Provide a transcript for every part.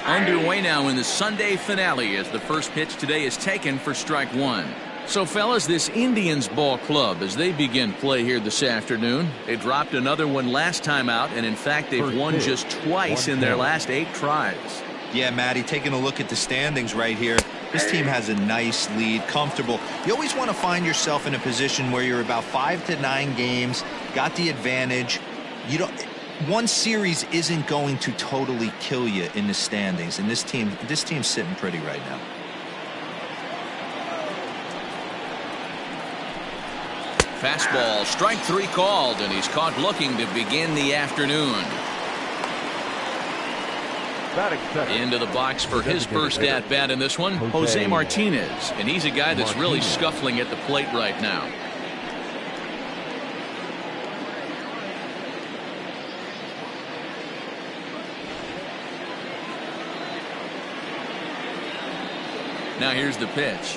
Underway now in the Sunday finale as the first pitch today is taken for strike one. So, fellas, this Indians ball club, as they begin play here this afternoon, they dropped another one last time out, and in fact, they've won just twice in their last 8 tries. Yeah, Matty, taking a look at the standings right here, this team has a nice lead, comfortable. You always want to find yourself in a position where you're about 5 to 9 games, got the advantage. You don't. One series isn't going to totally kill you in the standings, and this team's sitting pretty right now. Fastball, strike 3 called, and he's caught looking to begin the afternoon. Into the box for his first at-bat in this one, Jose Martinez, and he's a guy that's really scuffling at the plate right now. Now here's the pitch.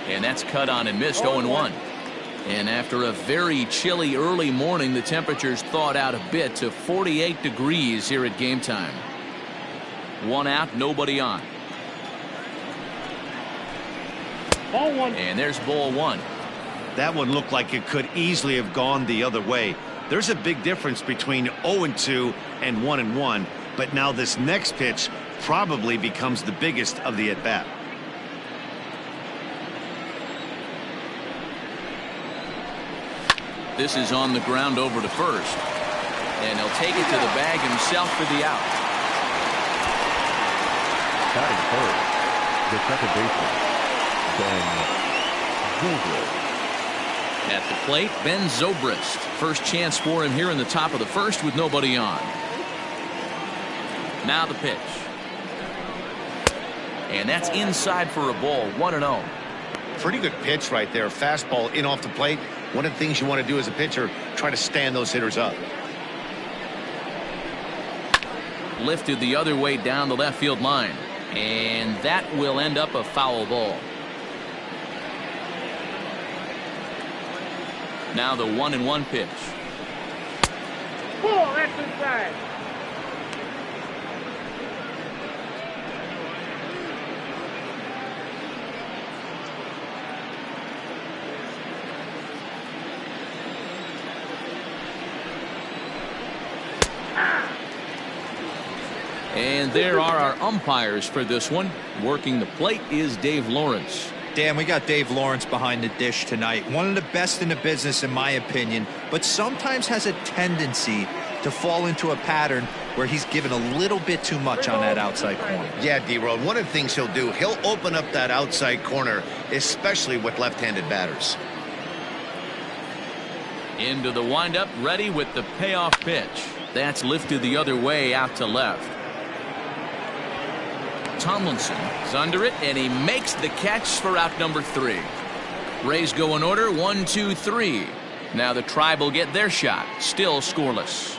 And that's cut on and missed. 0-1. And after a very chilly early morning, the temperatures thawed out a bit to 48 degrees here at game time. 1 out, nobody on. Ball 1. And there's ball 1. That one looked like it could easily have gone the other way. There's a big difference between 0-2 and 1-1, but now this next pitch probably becomes the biggest of the at-bat. This is on the ground over to first. And he'll take it to the bag himself for the out. Batting first, the second baseman, Ben Zobrist. At the plate, Ben Zobrist. First chance for him here in the top of the first with nobody on. Now the pitch. And that's inside for a ball. 1-0. Pretty good pitch right there. Fastball in off the plate. One of the things you want to do as a pitcher, try to stand those hitters up. Lifted the other way down the left field line. And that will end up a foul ball. Now the 1-1 pitch. Ball, that's inside. And there are our umpires for this one. Working the plate is Dave Lawrence. Dan, we got Dave Lawrence behind the dish tonight. One of the best in the business, in my opinion, but sometimes has a tendency to fall into a pattern where he's given a little bit too much on that outside corner. Yeah, D-Road, one of the things he'll do, he'll open up that outside corner, especially with left-handed batters. Into the windup, ready with the payoff pitch. That's lifted the other way out to left. Tomlinson is under it, and he makes the catch for out number 3. Rays go in order, 1, 2, 3. Now the Tribe will get their shot, still scoreless.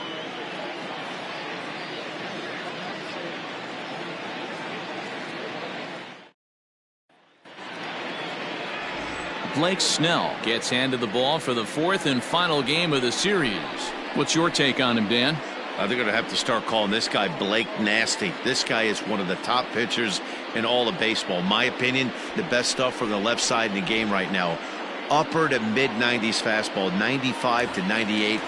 Blake Snell gets handed the ball for the 4th and final game of the series. What's your take on him, Dan? They're going to have to start calling this guy Blake Nasty. This guy is one of the top pitchers in all of baseball. In my opinion, the best stuff from the left side in the game right now. Upper to mid-90s fastball, 95 to 98.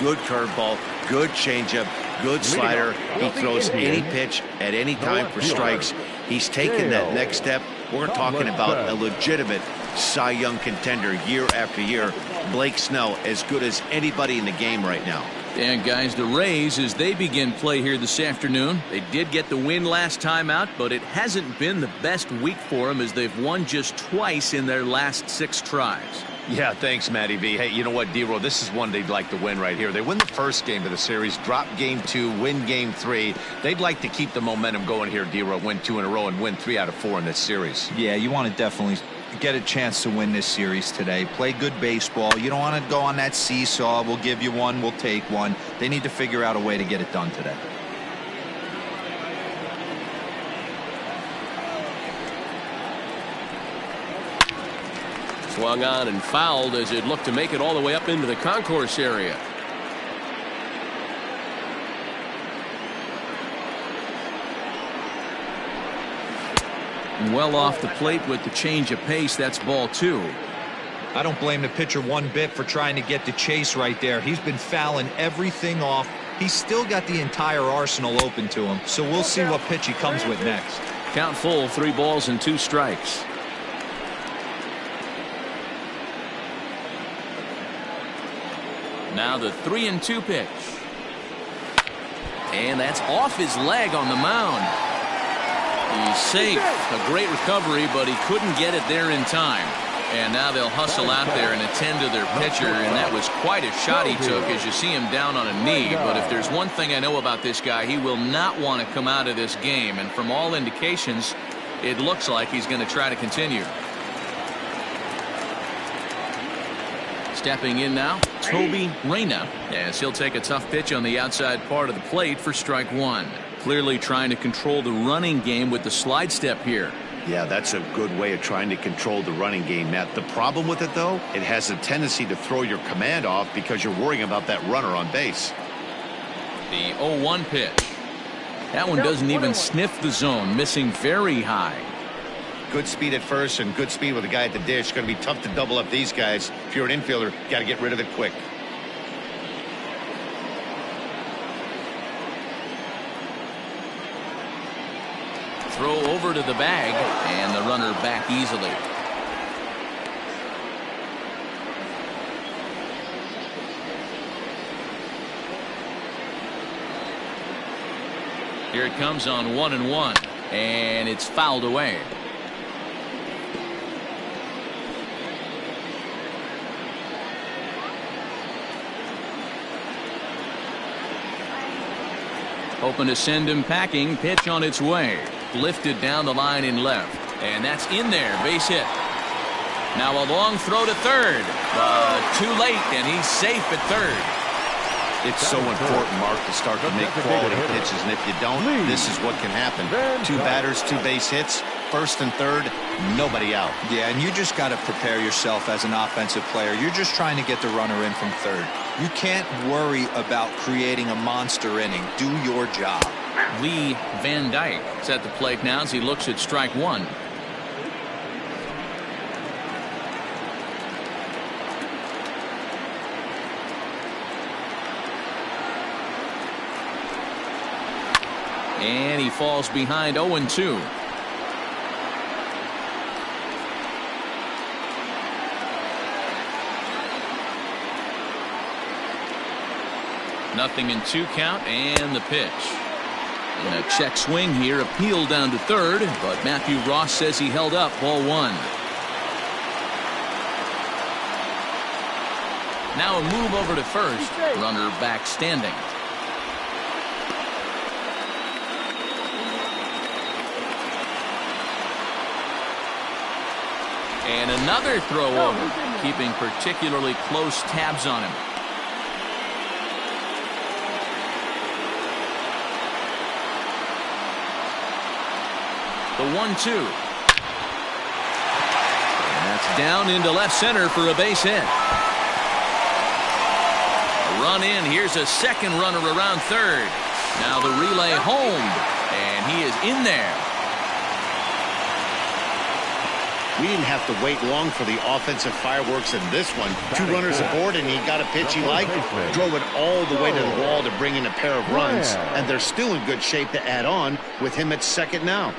Good curveball, good changeup, good slider. He throws any pitch at any time for strikes. He's taken that next step. We're talking about a legitimate Cy Young contender year after year. Blake Snell, as good as anybody in the game right now. And guys, the Rays, as they begin play here this afternoon, they did get the win last time out, but it hasn't been the best week for them as they've won just twice in their last 6 tries. Yeah, thanks, Matty V. Hey, you know what, D-Roll, this is one they'd like to win right here. They win the first game of the series, drop game 2, win game 3. They'd like to keep the momentum going here, D-Roll, win 2 in a row and win 3 out of 4 in this series. Yeah, you want to definitely get a chance to win this series today. Play good baseball. You don't want to go on that seesaw. We'll give you one, we'll take one. They need to figure out a way to get it done today. Swung on and fouled as it looked to make it all the way up into the concourse area. well off the plate with the change of pace. That's ball 2. I don't blame the pitcher one bit for trying to get the chase right there. He's been fouling everything off. He's still got the entire arsenal open to him, so we'll see what pitch he comes with next. Count full, 3 balls and 2 strikes. Now the 3-2 pitch. And that's off his leg on the mound. He's safe. A great recovery, but he couldn't get it there in time. And now they'll hustle out there and attend to their pitcher, and that was quite a shot he took as you see him down on a knee. But if there's one thing I know about this guy, he will not want to come out of this game. And from all indications, it looks like he's going to try to continue. Stepping in now, Toby Reyna, as he'll take a tough pitch on the outside part of the plate for strike 1. Clearly trying to control the running game with the slide step here. Yeah, that's a good way of trying to control the running game, Matt. The problem with it, though, it has a tendency to throw your command off because you're worrying about that runner on base. The 0-1 pitch. That one doesn't even sniff the zone, missing very high. Good speed at first and good speed with the guy at the dish. Going to be tough to double up these guys. If you're an infielder, got to get rid of it quick. Throw over to the bag, and the runner back easily. Here it comes on 1-1, and it's fouled away. Hoping to send him packing. Pitch on its way. Lifted down the line in left. And that's in there. Base hit. Now a long throw to third. Too late, and he's safe at third. It's so important, Mark, to start to make quality pitches. And if you don't, this is what can happen. 2 batters, 2 base hits. First and third, nobody out. Yeah, and you just got to prepare yourself as an offensive player. You're just trying to get the runner in from third. You can't worry about creating a monster inning. Do your job. Lee Van Dyke is at the plate now as he looks at strike 1. And he falls behind 0-2. Nothing in 2 count, and the pitch. And a check swing here, appeal down to third, but Matthew Ross says he held up. Ball 1. Now a move over to first. Runner back standing. And another throw over, keeping particularly close tabs on him. The 1-2. And that's down into left center for a base hit. A run in. Here's a second runner around third. Now the relay home. And he is in there. We didn't have to wait long for the offensive fireworks in this one. 2 runners aboard, and he got a pitch he liked. Drove it all the way to the wall to bring in a pair of runs. And they're still in good shape to add on with him at second now.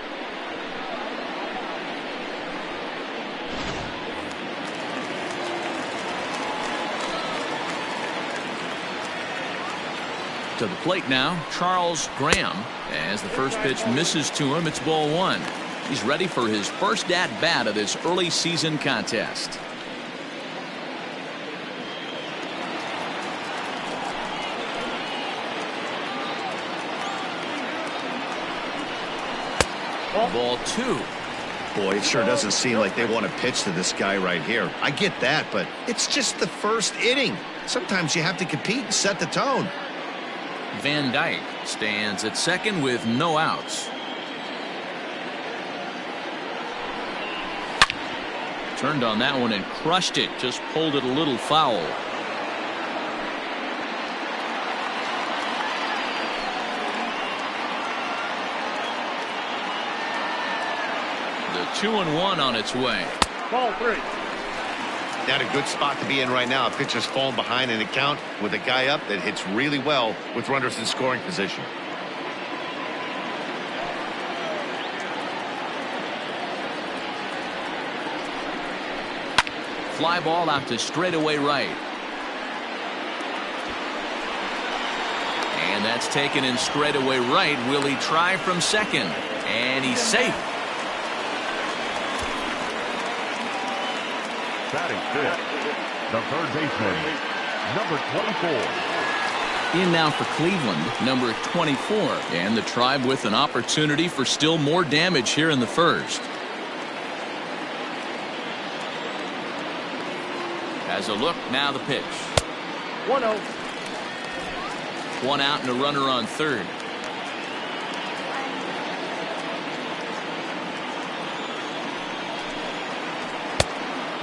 To the plate now, Charles Graham. As the first pitch misses to him, it's ball 1. He's ready for his first at-bat of this early season contest. Ball 2. Boy, it sure doesn't seem like they want to pitch to this guy right here. I get that, but it's just the first inning. Sometimes you have to compete and set the tone. Van Dyke stands at second with no outs. Turned on that one and crushed it. Just pulled it a little foul. The 2-1 on its way. Ball 3. Not a good spot to be in right now. A pitcher's falling behind in the count with a guy up that hits really well with runners in scoring position. Fly ball out to straightaway right. And that's taken in straightaway right. Will he try from second? And he's safe. Batting fifth, the third baseman, number 24. In now for Cleveland, number 24. And the Tribe with an opportunity for still more damage here in the first. As a look, now the pitch. 1-0. One out and a runner on third.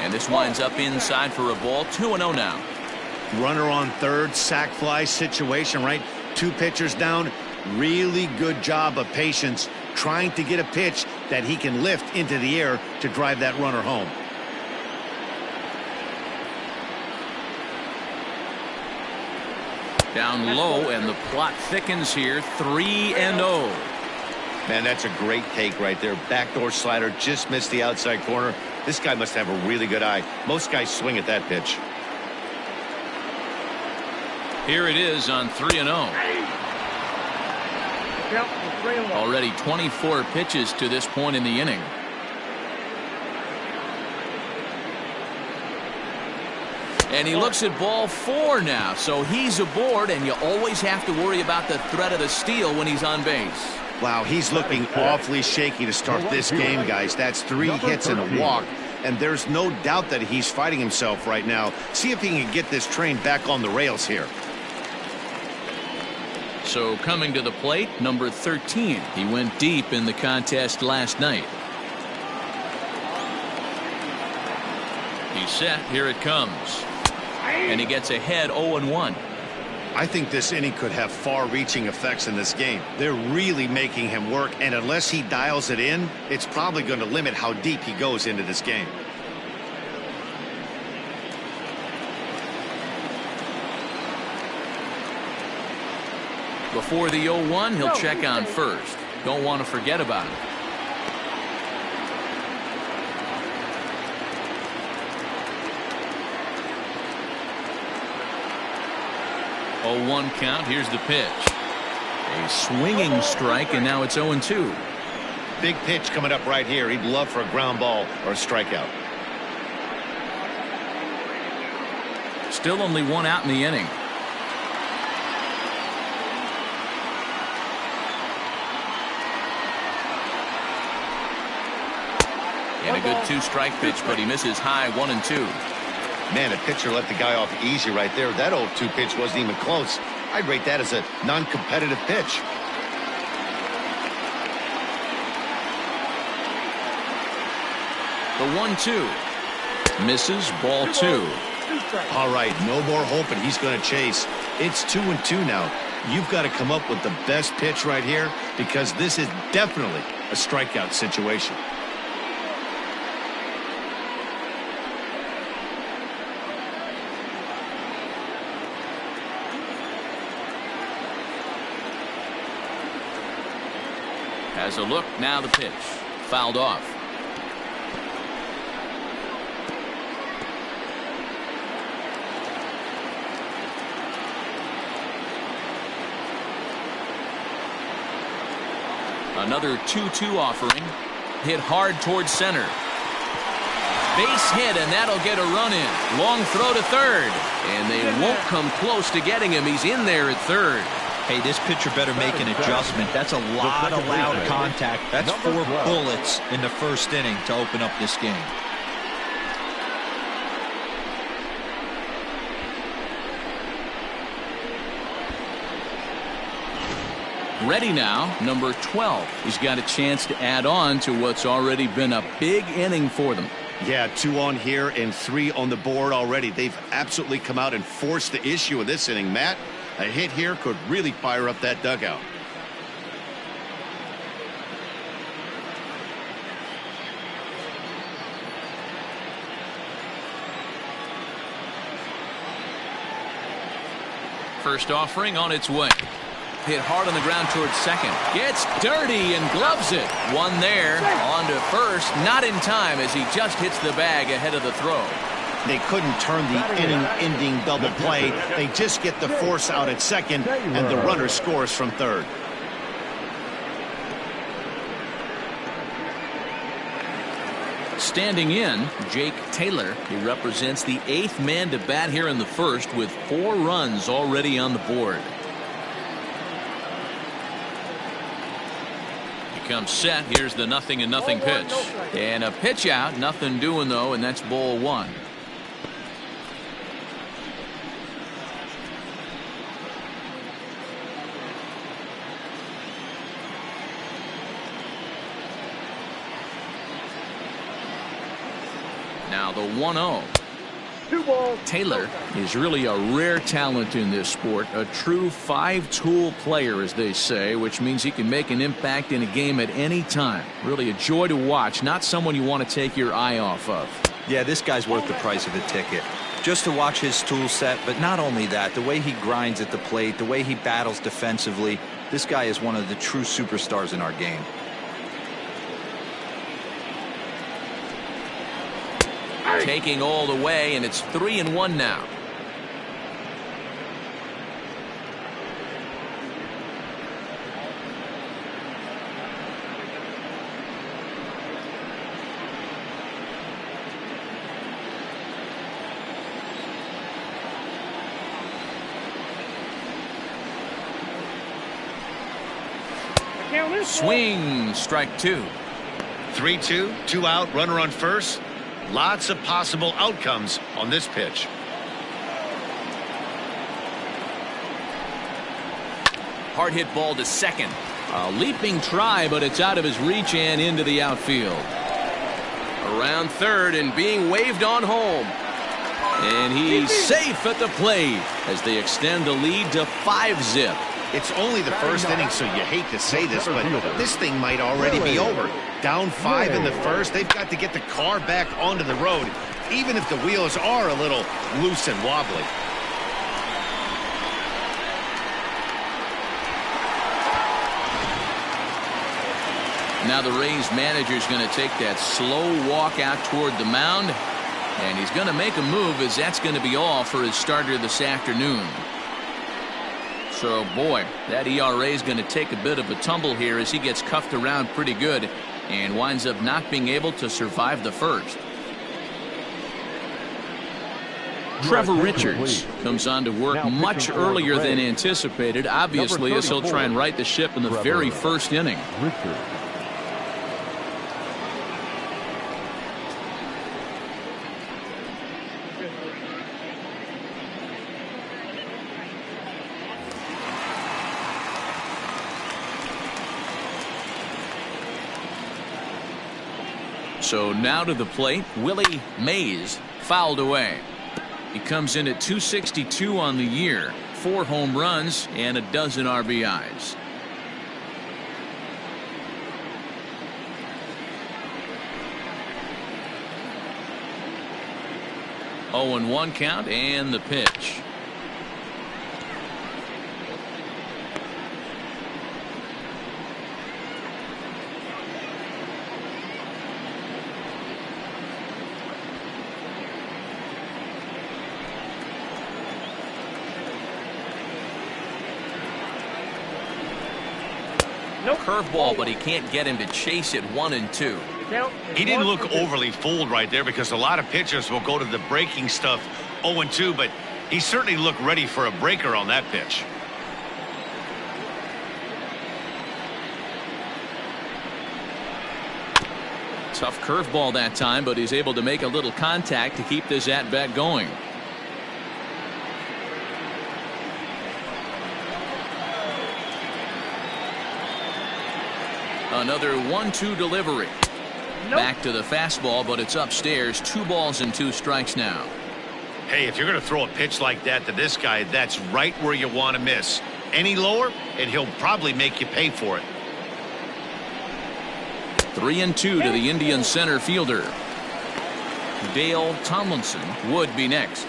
And this winds up inside for a ball. 2-0 now. Runner on third, sac fly situation, right? Two pitchers down. Really good job of patience, trying to get a pitch that he can lift into the air to drive that runner home. Down low, and the plot thickens here. 3-0. Man, that's a great take right there. Backdoor slider, just missed the outside corner. This guy must have a really good eye. Most guys swing at that pitch. Here it is on 3-0. Count for 3-1. Already 24 pitches to this point in the inning. And he looks at ball 4 now, so he's aboard, and you always have to worry about the threat of the steal when he's on base. Wow, he's looking awfully shaky to start this game, guys. That's 3 hits and a walk, and there's no doubt that he's fighting himself right now. See if he can get this train back on the rails here. So coming to the plate, number 13. He went deep in the contest last night. He's set. Here it comes. And he gets ahead 0-1. I think this inning could have far-reaching effects in this game. They're really making him work, and unless he dials it in, it's probably going to limit how deep he goes into this game. Before the 0-1, he'll check on first. Don't want to forget about it. Oh, 0-1 count. Here's the pitch. A swinging strike, and now it's 0-2. Big pitch coming up right here. He'd love for a ground ball or a strikeout. Still only 1 out in the inning. And a good 2-strike pitch, but he misses high 1-2. Man, a pitcher let the guy off easy right there. That 0-2 pitch wasn't even close. I'd rate that as a non-competitive pitch. The 1-2. Misses, ball 2. All right, no more hoping he's going to chase. It's 2-2 now. You've got to come up with the best pitch right here because this is definitely a strikeout situation. As a look, now the pitch. Fouled off. Another 2-2 offering. Hit hard towards center. Base hit, and that'll get a run in. Long throw to third. And they won't come close to getting him. He's in there at third. Hey, this pitcher better make an adjustment. That's a lot of loud contact. That's 4 bullets in the first inning to open up this game. Ready now, number 12. He's got a chance to add on to what's already been a big inning for them. Yeah, 2 on here and 3 on the board already. They've absolutely come out and forced the issue in this inning, Matt. A hit here could really fire up that dugout. First offering on its way. Hit hard on the ground towards second. Gets dirty and gloves it. One there. On to first. Not in time as he just hits the bag ahead of the throw. They couldn't turn the inning-ending double play. They just get the force out at second, and the runner scores from third. Standing in, Jake Taylor. He represents the 8th man to bat here in the first with 4 runs already on the board. He comes set. Here's the 0-0 pitch. And a pitch out. Nothing doing, though, and that's ball 1. Now the 1-0. 2 balls. Taylor is really a rare talent in this sport, a true 5-tool player, as they say, which means he can make an impact in a game at any time. Really a joy to watch, not someone you want to take your eye off of. Yeah, this guy's worth the price of a ticket. Just to watch his tool set, but not only that, the way he grinds at the plate, the way he battles defensively, this guy is one of the true superstars in our game. Taking all the way, and it's 3-1 now. Swing, strike 2. 3-2, 2 out, runner on first. Lots of possible outcomes on this pitch. Hard hit ball to second. A leaping try, but it's out of his reach and into the outfield. Around third and being waved on home. And he's safe at the plate as they extend the lead to 5-zip. It's only the first inning, so you hate to say this, but this thing might already be over. Down 5 in the first, they've got to get the car back onto the road, even if the wheels are a little loose and wobbly. Now the Rays manager's going to take that slow walk out toward the mound, and he's going to make a move, as that's going to be all for his starter this afternoon. So, boy, that ERA is going to take a bit of a tumble here as he gets cuffed around pretty good and winds up not being able to survive the first. Trevor Richards comes on to work much earlier than anticipated, obviously, as he'll try and right the ship in the very first inning. So now to the plate, Willie Mays, fouled away. He comes in at 262 on the year, 4 home runs and a dozen RBIs. Oh, and 1 count, and the pitch. Curveball, but he can't get him to chase it 1 and 2. He didn't look overly fooled right there, because a lot of pitchers will go to the breaking stuff 0 and 2, but he certainly looked ready for a breaker on that pitch. Tough curveball that time, but he's able to make a little contact to keep this at-bat going. Another 1-2 delivery. Back to the fastball, but it's upstairs. 2 balls and 2 strikes now. Hey, if you're going to throw a pitch like that to this guy, that's right where you want to miss. Any lower, and he'll probably make you pay for it. 3-2 to the Indian center fielder. Dale Tomlinson would be next.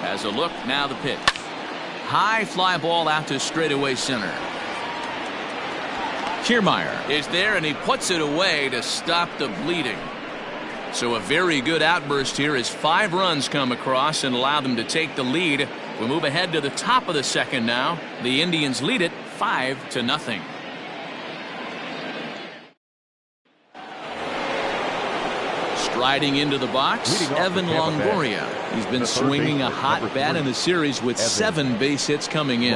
Has a look, now the pitch. High fly ball out to straightaway center. Kiermaier is there, and he puts it away to stop the bleeding. So a very good outburst here as 5 runs come across and allow them to take the lead. We move ahead to the top of the second now. The Indians lead it 5-0. Striding into the box, Evan Longoria. He's been swinging a hot bat in the series with 7 base hits coming in.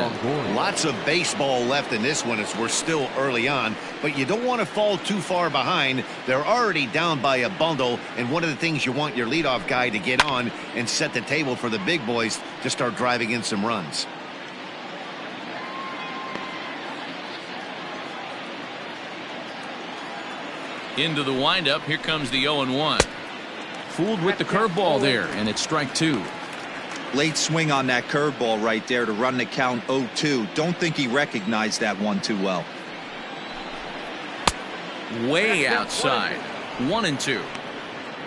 Lots of baseball left in this one as we're still early on, but you don't want to fall too far behind. They're already down by a bundle, and one of the things you want your leadoff guy to get on and set the table for the big boys to start driving in some runs. Into the windup, here comes the 0-1. Fooled with the curveball there, and it's strike 2. Late swing on that curveball right there to run the count 0-2. Don't think he recognized that one too well. Way outside. 1-2.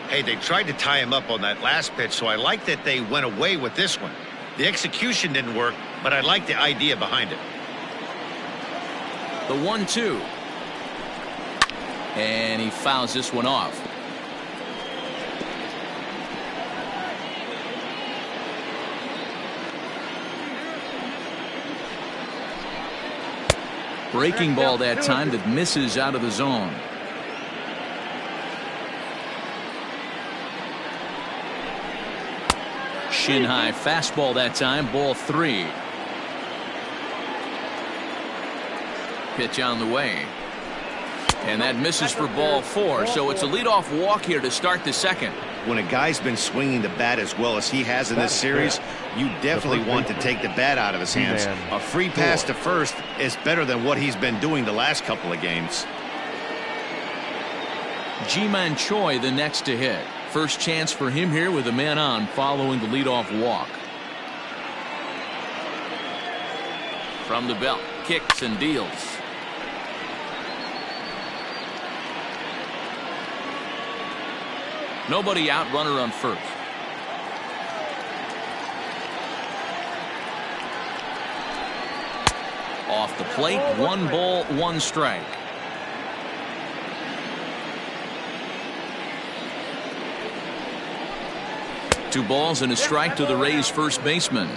Hey, they tried to tie him up on that last pitch, so I like that they went away with this one. The execution didn't work, but I like the idea behind it. The 1-2. And he fouls this one off. Breaking ball that time that misses out of the zone. Shin high fastball that time, ball 3. Pitch on the way. And that misses for ball 4, so it's a leadoff walk here to start the second. When a guy's been swinging the bat as well as he has in this series, you definitely want to take the bat out of his hands. A free pass to first is better than what he's been doing the last couple of games. Ji-Man Choi the next to hit. First chance for him here with a man on following the leadoff walk. From the belt, kicks and deals. Nobody out, runner on first. Off the plate, 1 ball, 1 strike. Two balls and a strike to the Rays first baseman.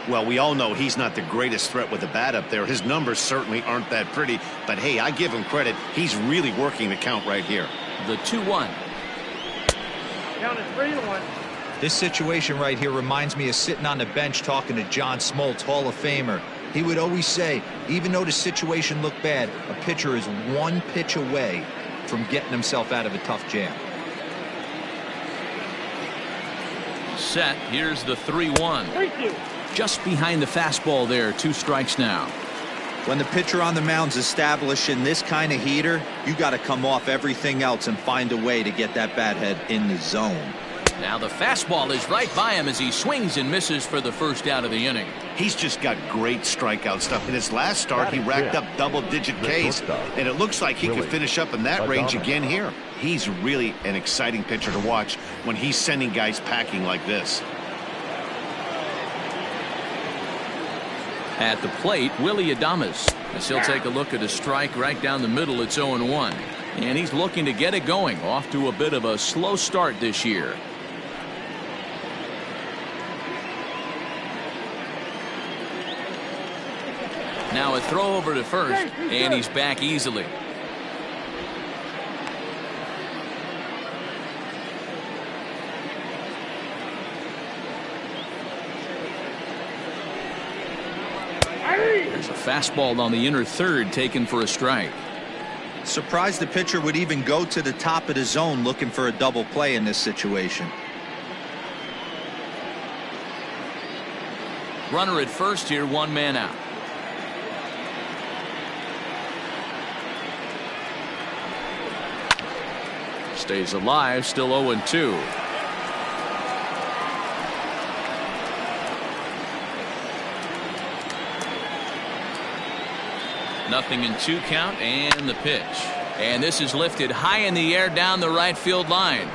Well, we all know he's not the greatest threat with the bat up there. His numbers certainly aren't that pretty, but hey, I give him credit. He's really working the count right here. The 2-1. Count is 3-1. This situation right here reminds me of sitting on the bench talking to John Smoltz, Hall of Famer. He would always say, even though the situation looked bad, a pitcher is 1 pitch away from getting himself out of a tough jam. Set. Here's the 3-1. 3-2. Just behind the fastball there. 2 strikes now. When the pitcher on the mound's establishing this kind of heater, you got to come off everything else and find a way to get that bat head in the zone. Now the fastball is right by him as he swings and misses for the first out of the inning. He's just got great strikeout stuff. In his last start, he racked up double-digit Ks, and it looks like he could finish up in that range again here. He's really an exciting pitcher to watch when he's sending guys packing like this. At the plate, Willie Adames, as he'll take a look at a strike right down the middle. It's 0-1. And he's looking to get it going. Off to a bit of a slow start this year. Now a throw over to first, and he's back easily. There's a fastball on the inner third taken for a strike. Surprised the pitcher would even go to the top of the zone looking for a double play in this situation. Runner at first here, 1 man out. Stays alive, still 0-2. Nothing in 2 count, and the pitch. And this is lifted high in the air down the right field line.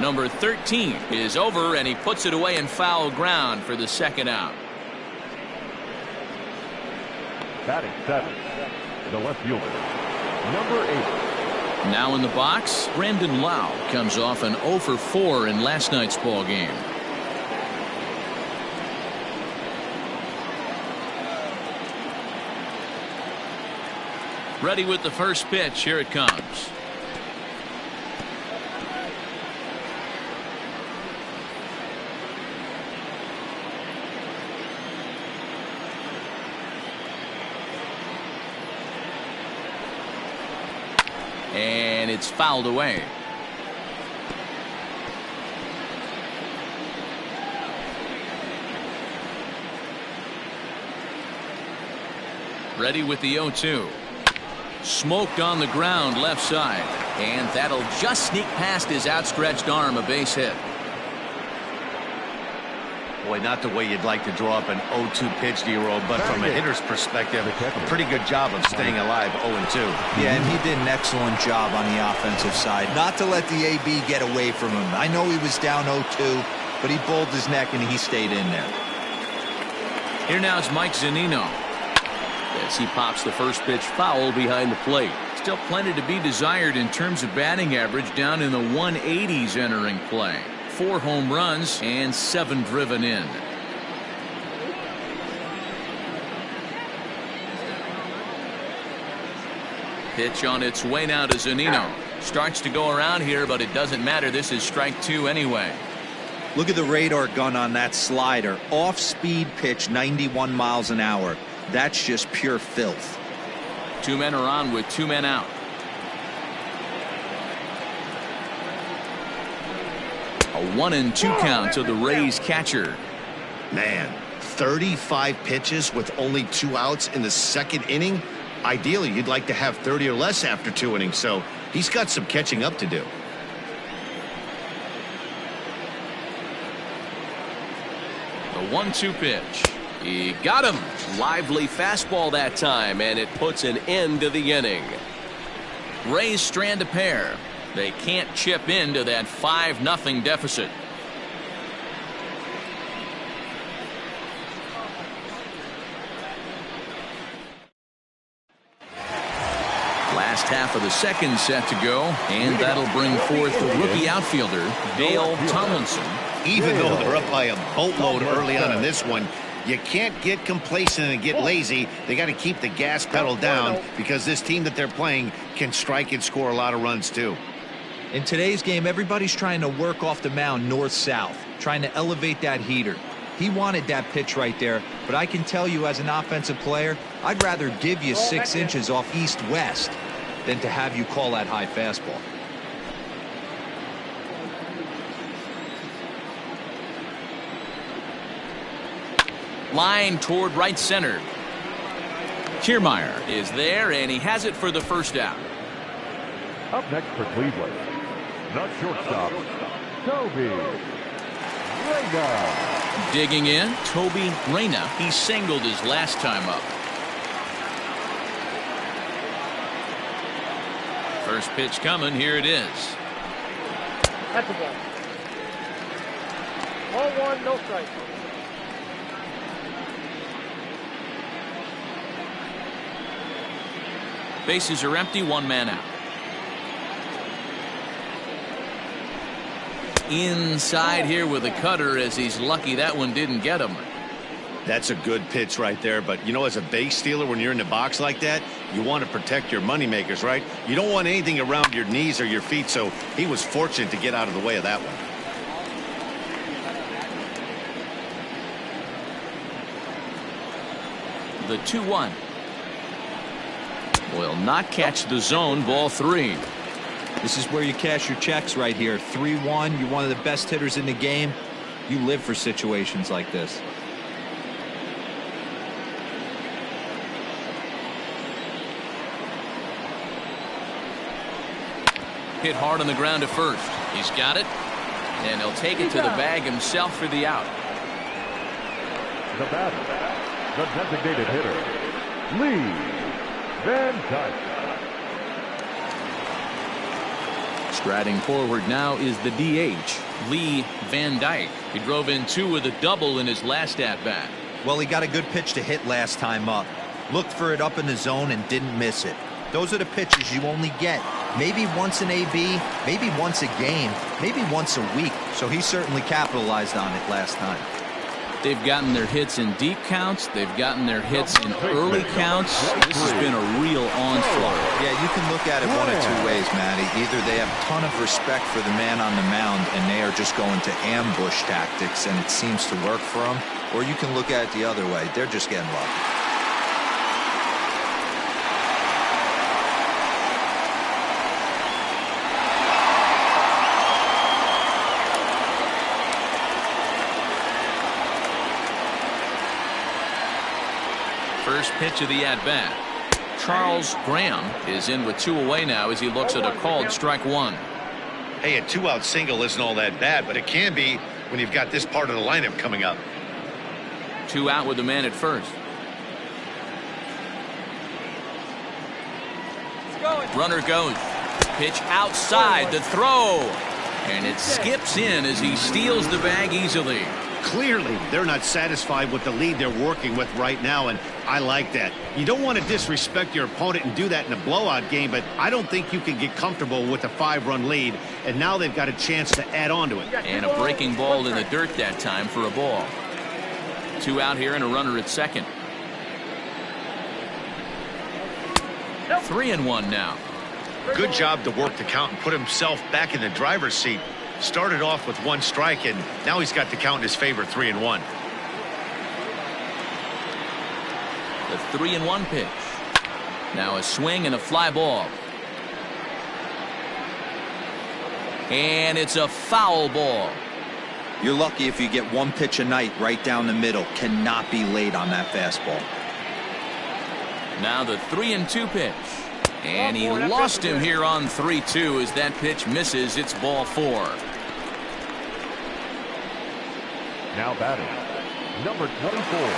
Number 13 is over, and he puts it away in foul ground for the second out. Batting 7, the left fielder, number 8. Now in the box, Brandon Lau comes off an 0 for 4 in last night's ball game. Ready with the first pitch. Here it comes. And it's fouled away. Ready with the 0-2. Smoked on the ground left side, and that'll just sneak past his outstretched arm. A base hit. Boy, not the way you'd like to draw up an 0-2 pitch, D-Roll, but from a hitter's perspective, a pretty good job of staying alive 0-2. Yeah, and he did an excellent job on the offensive side. Not to let the AB get away from him. I know he was down 0-2, but he bowled his neck and he stayed in there. Here now is Mike Zunino, as he pops the first pitch foul behind the plate. Still plenty to be desired in terms of batting average, down in the 180s entering play. 4 home runs and 7 driven in. Pitch on its way now to Zunino. Starts to go around here, but it doesn't matter. This is strike 2 anyway. Look at the radar gun on that slider. Off-speed pitch, 91 miles an hour. That's just pure filth. 2 men are on with 2 men out. A 1-2 count to the Rays catcher. Man, 35 pitches with only 2 outs in the second inning. Ideally, you'd like to have 30 or less after 2 innings, so he's got some catching up to do. The 1-2 pitch. He got him. Lively fastball that time, and it puts an end to the inning. Rays strand a pair. They can't chip into that 5-0 deficit. Last half of the second set to go, and that'll bring forth the rookie outfielder, Dale Tomlinson. Even though they're up by a boatload early on in this one, you can't get complacent and get lazy. They got to keep the gas pedal down, because this team that they're playing can strike and score a lot of runs too. In today's game, everybody's trying to work off the mound north-south, trying to elevate that heater. He wanted that pitch right there, but I can tell you as an offensive player, I'd rather give you 6 inches off east-west than to have you call that high fastball. Line toward right center. Kiermaier is there, and he has it for the first out. Up next for Cleveland, the shortstop, Toby Reyna. Digging in, Toby Reyna. He singled his last time up. First pitch coming. Here it is. That's a ball. 1-1, no strike. Bases are empty, 1 man out. Inside here with a cutter, as he's lucky that one didn't get him. That's a good pitch right there, but you know, as a base stealer, when you're in the box like that, you want to protect your moneymakers, right? You don't want anything around your knees or your feet, so he was fortunate to get out of the way of that one. The 2-1 will not catch the zone. Ball 3. This is where you cash your checks right here. 3-1. You're one of the best hitters in the game. You live for situations like this. Hit hard on the ground to first. He's got it, and he'll take it to the bag himself for the out. The batter, the designated hitter, Lee Van Dyke. Striding forward now is the DH, Lee Van Dyke. He drove in 2 with a double in his last at-bat. Well, he got a good pitch to hit last time up. Looked for it up in the zone and didn't miss it. Those are the pitches you only get maybe once in AB, maybe once a game, maybe once a week. So he certainly capitalized on it last time. They've gotten their hits in deep counts. They've gotten their hits in early counts. This has been a real onslaught. Yeah, you can look at it one of 2 ways, Matty. Either they have a ton of respect for the man on the mound and they are just going to ambush tactics and it seems to work for them, or you can look at it the other way. They're just getting lucky. First pitch of the at-bat. Charles Graham is in with 2 away now as he looks at a called strike 1. Hey, a 2-out single isn't all that bad, but it can be when you've got this part of the lineup coming up. 2 out with the man at first. Runner goes. Pitch outside, the throw. And it skips in as he steals the bag easily. Clearly, they're not satisfied with the lead they're working with right now, and I like that. You don't want to disrespect your opponent and do that in a blowout game, but I don't think you can get comfortable with a 5-run lead, and now they've got a chance to add on to it. And a breaking ball in the dirt that time for a ball. 2 out here and a runner at second. 3-1 now. Good job to work the count and put himself back in the driver's seat. Started off with 1 strike, and now he's got the count in his favor, 3-1. The 3-1 pitch. Now a swing and a fly ball. And it's a foul ball. You're lucky if you get 1 pitch a night right down the middle. Cannot be late on that fastball. Now the 3-2 pitch. And he lost him here on 3-2 as that pitch misses. It's ball 4. Now batting, number 24.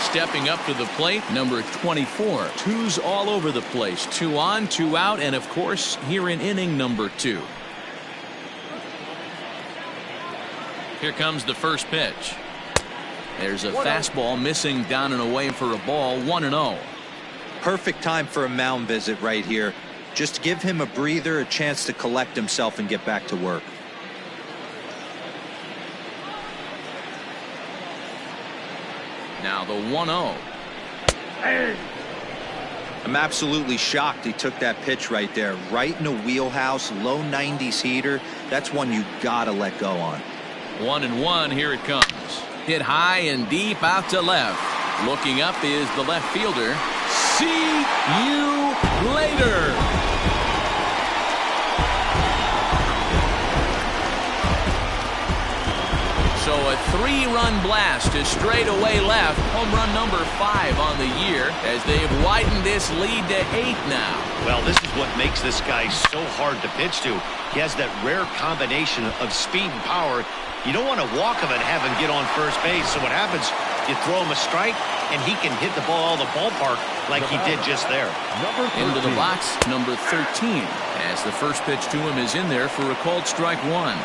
Stepping up to the plate, number 24. 2's all over the place. 2 on, 2 out, and of course, here in inning number 2. Here comes the first pitch. There's a fastball missing down and away for a ball, 1-0. Perfect time for a mound visit right here. Just give him a breather, a chance to collect himself and get back to work. Now the 1-0. I'm absolutely shocked he took that pitch right there. Right in the wheelhouse, low 90s heater. That's one you gotta let go on. 1-1, here it comes. Hit high and deep out to left. Looking up is the left fielder. See you later. So a 3-run blast to straightaway left. Home run number 5 on the year as they've widened this lead to 8 now. Well, this is what makes this guy so hard to pitch to. He has that rare combination of speed and power. You don't want to walk him and have him get on first base. So what happens, you throw him a strike, and he can hit the ball out of the ballpark like he did just there. Into the box, number 13, as the first pitch to him is in there for a called strike 1.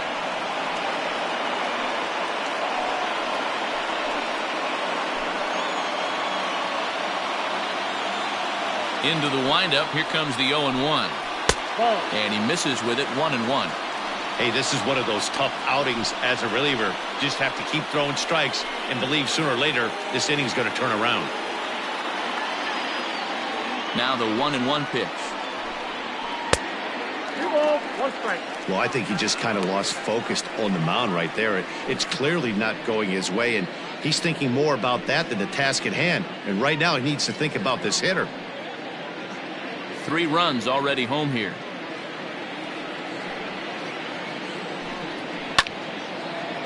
Into the windup, here comes the 0-1. And he misses with it, 1-1. Hey, this is one of those tough outings as a reliever. Just have to keep throwing strikes and believe sooner or later this inning's going to turn around. Now the 1-1 pitch. 2 balls, 1 strike. Well, I think he just kind of lost focus on the mound right there. It's clearly not going his way, and he's thinking more about that than the task at hand. And right now he needs to think about this hitter. 3 runs already home here.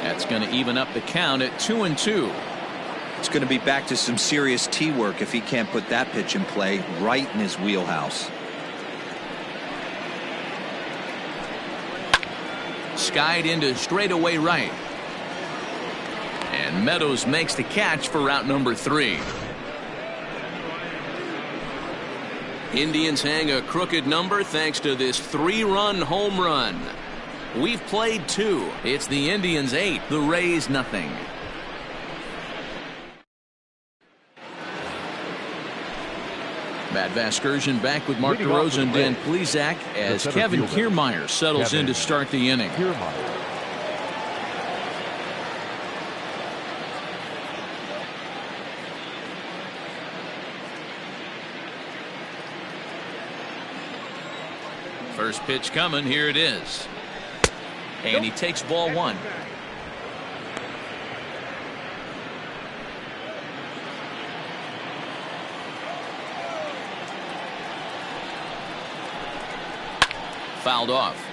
That's going to even up the count at 2-2. It's going to be back to some serious tee work if he can't put that pitch in play right in his wheelhouse. Skied into straightaway right. And Meadows makes the catch for route number 3. Indians hang a crooked number thanks to this 3-run home run. We've played 2. It's the Indians 8, the Rays nothing. Matt Vasgersian back with Mark DeRosa and Dan Plesac as Kevin Kiermaier settles in to start the inning. First pitch coming. Here it is. And he takes ball 1. Fouled off.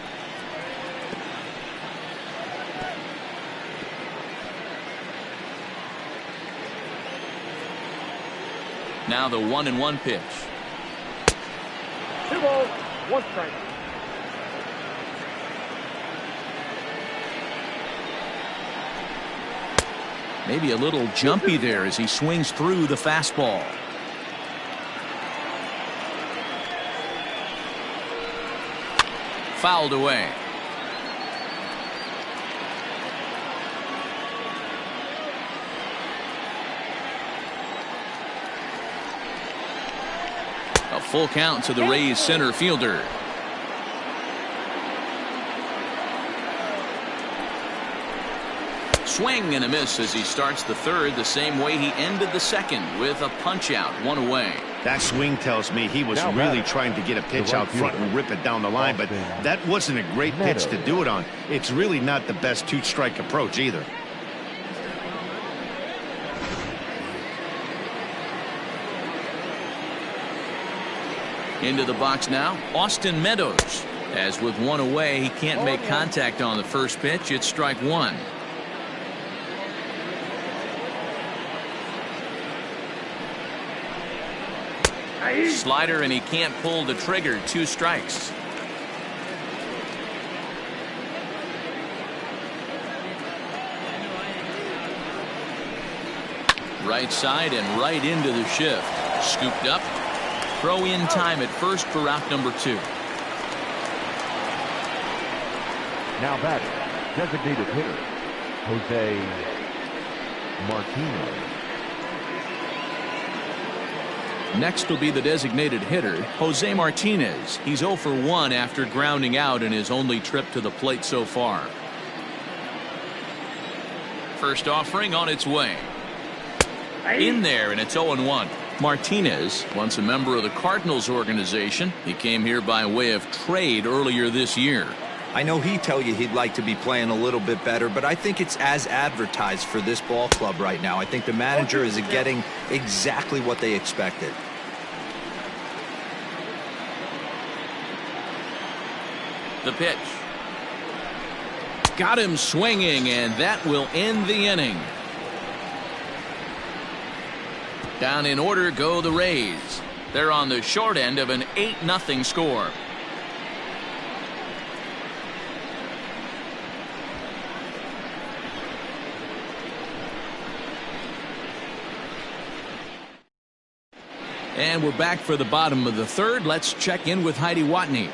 Now the 1-1 pitch. 2 balls, 1 strike. Maybe a little jumpy there as he swings through the fastball. Fouled away. A full count to the Rays center fielder. Swing and a miss as he starts the third the same way he ended the second with a punch out, 1 away. That swing tells me he was really trying to get a pitch out front and rip it down the line, but that wasn't a great pitch to do it on. It's really not the best 2-strike approach either. Into the box now, Austin Meadows. As with 1 away, he can't make contact on the first pitch. It's strike 1. Slider, and he can't pull the trigger. 2 strikes. Right side and right into the shift. Scooped up. Throw in time at first for out number 2. Now batting, designated hitter, Jose Martinez. Next will be the designated hitter, Jose Martinez. He's 0 for 1 after grounding out in his only trip to the plate so far. First offering on its way. In there, and it's 0-1. Martinez, once a member of the Cardinals organization. He came here by way of trade earlier this year. I know he'd tell you he'd like to be playing a little bit better, but I think it's as advertised for this ball club right now. I think the manager is getting exactly what they expected. The pitch. Got him swinging, and that will end the inning. Down in order go the Rays. They're on the short end of an 8-0 score. And we're back for the bottom of the third. Let's check in with Heidi Watney.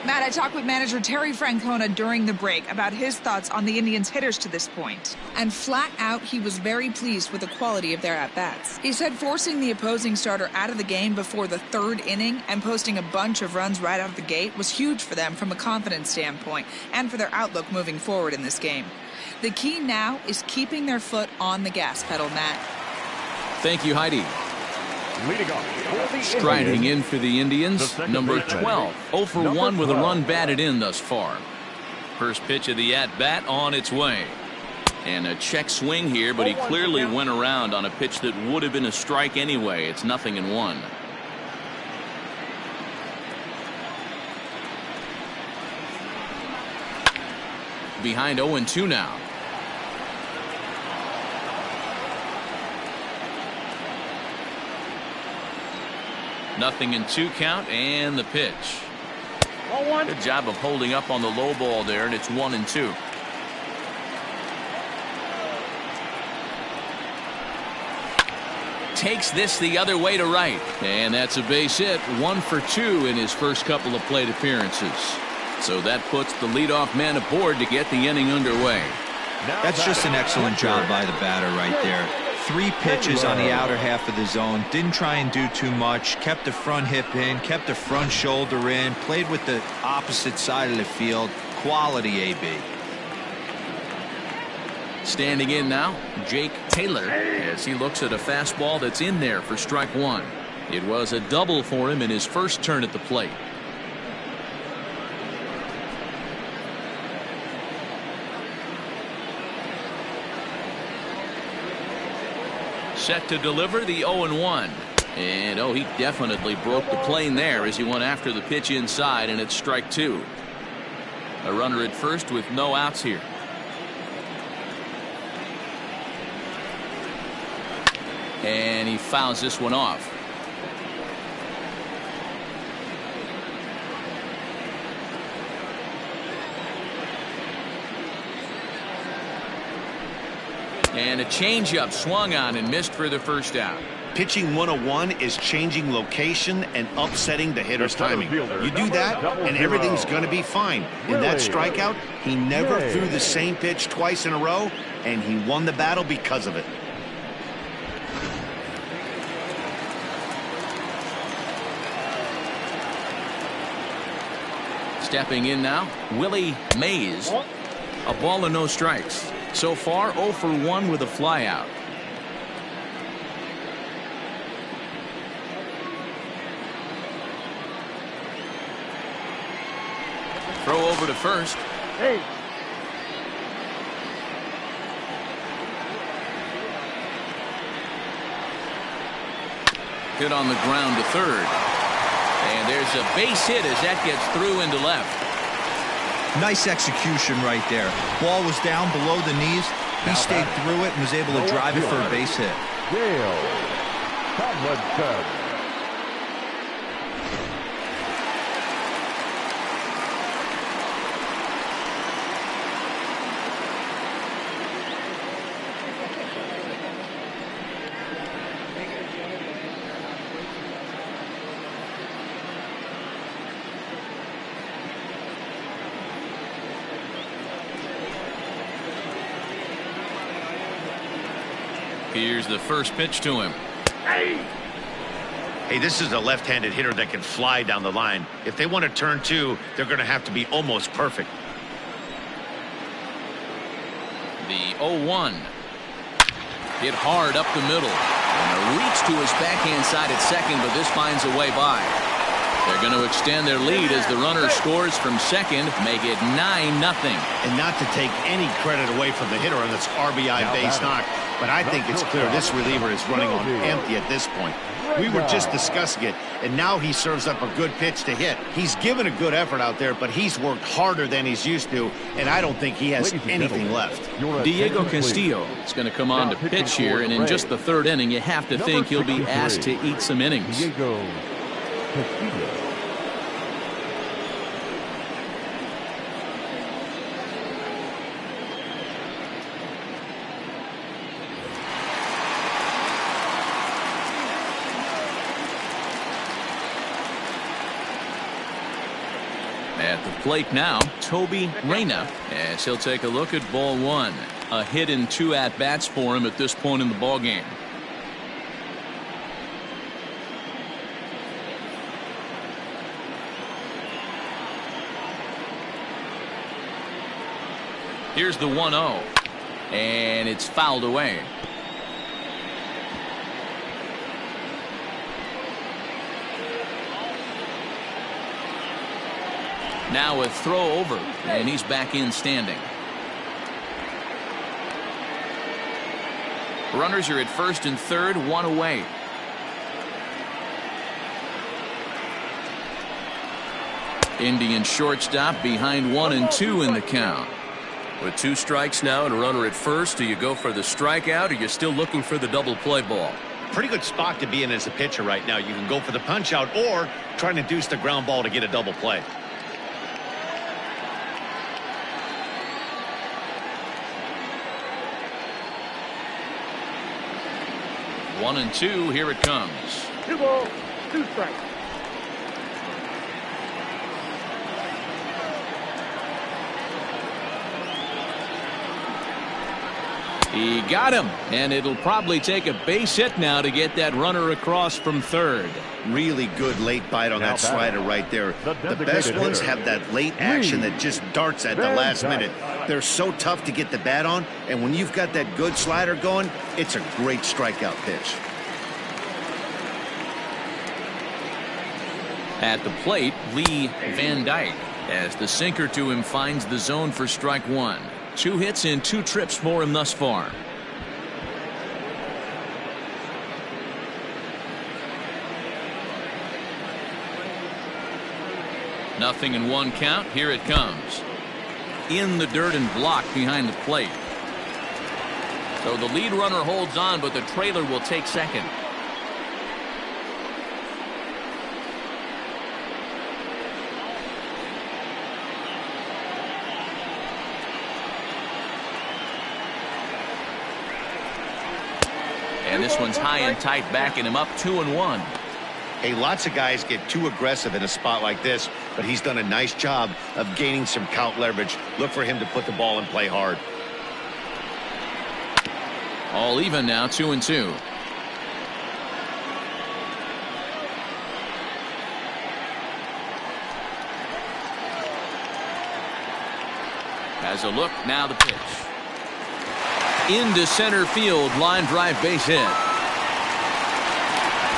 Matt, I talked with manager Terry Francona during the break about his thoughts on the Indians' hitters to this point. And flat out, he was very pleased with the quality of their at-bats. He said forcing the opposing starter out of the game before the 3rd inning and posting a bunch of runs right out of the gate was huge for them from a confidence standpoint and for their outlook moving forward in this game. The key now is keeping their foot on the gas pedal, Matt. Thank you, Heidi. Leading off, striding in for the Indians, number 12, 0 for 1 with a run batted in thus far. First pitch of the at-bat on its way. And a check swing here, but he clearly went around on a pitch that would have been a strike anyway. It's 0-1. Behind 0-2 now. Nothing in 2 count, and the pitch. Good job of holding up on the low ball there, and it's 1-2. takes this the other way to right. And that's a base hit. 1 for 2 in his first couple of plate appearances. So that puts the leadoff man aboard to get the inning underway. That's just an excellent job by the batter right there. 3 pitches on the outer half of the zone. Didn't try and do too much. Kept the front hip in. Kept the front shoulder in. Played with the opposite side of the field. Quality AB. Standing in now, Jake Taylor, as he looks at a fastball that's in there for strike 1. It was a double for him in his first turn at the plate. Set to deliver the 0-1. And oh, he definitely broke the plane there as he went after the pitch inside, and it's strike 2. A runner at first with no outs here. And he fouls this one off. And a changeup swung on and missed for the first out. Pitching 101 is changing location and upsetting the hitter's timing. You do that, and everything's going to be fine. In that strikeout, he never threw the same pitch twice in a row, and he won the battle because of it. Stepping in now, Willie Mays. A ball and no strikes. So far, 0 for 1 with a flyout. Throw over to first. Hey. Hit on the ground to third. And there's a base hit as that gets through into left. Nice execution right there. Ball was down below the knees. He stayed through it and was able to drive it for a base hit. Dale Tomlinson. Here's the first pitch to him. Hey, this is a left-handed hitter that can fly down the line. If they want to turn 2, they're going to have to be almost perfect. The 0-1. Hit hard up the middle. And a reach to his backhand side at second, but this finds a way by. They're going to extend their lead as the runner scores from second, make it 9-0. And not to take any credit away from the hitter on this RBI base knock, but I think it's clear this reliever is running on empty at this point. We were just discussing it, and now he serves up a good pitch to hit. He's given a good effort out there, but he's worked harder than he's used to, and I don't think he has anything left. Diego Castillo is going to come on to pitch here, and in just the third inning, you have to think he'll be asked to eat some innings. Diego Castillo. At the plate now, Toby Reyna, as he'll take a look at ball 1. A hit in 2 at-bats for him at this point in the ballgame. Here's the 1-0, and it's fouled away. Now a throw over, and he's back in standing. Runners are at first and third, 1 away. Indian shortstop behind 1 and 2 in the count. With 2 strikes now and a runner at first, do you go for the strikeout, or you're still looking for the double play ball? Pretty good spot to be in as a pitcher right now. You can go for the punch out or try to induce the ground ball to get a double play. 1-2. Here it comes. 2 balls, 2 strikes. He got him, and it'll probably take a base hit now to get that runner across from third. Really good late bite on that slider right there. The best ones have that late action that just darts at the last minute. They're so tough to get the bat on, and when you've got that good slider going, it's a great strikeout pitch. At the plate, Lee Van Dyke, as the sinker to him finds the zone for strike 1. 2 hits in 2 trips for him thus far. Nothing in 1 count. Here it comes. In the dirt and blocked behind the plate. So the lead runner holds on, but the trailer will take second. And this one's high and tight, backing him up 2-1. Hey, lots of guys get too aggressive in a spot like this, but he's done a nice job of gaining some count leverage. Look for him to put the ball in play hard. All even now, 2-2. Has a look, now the pitch. Into center field, line drive base hit.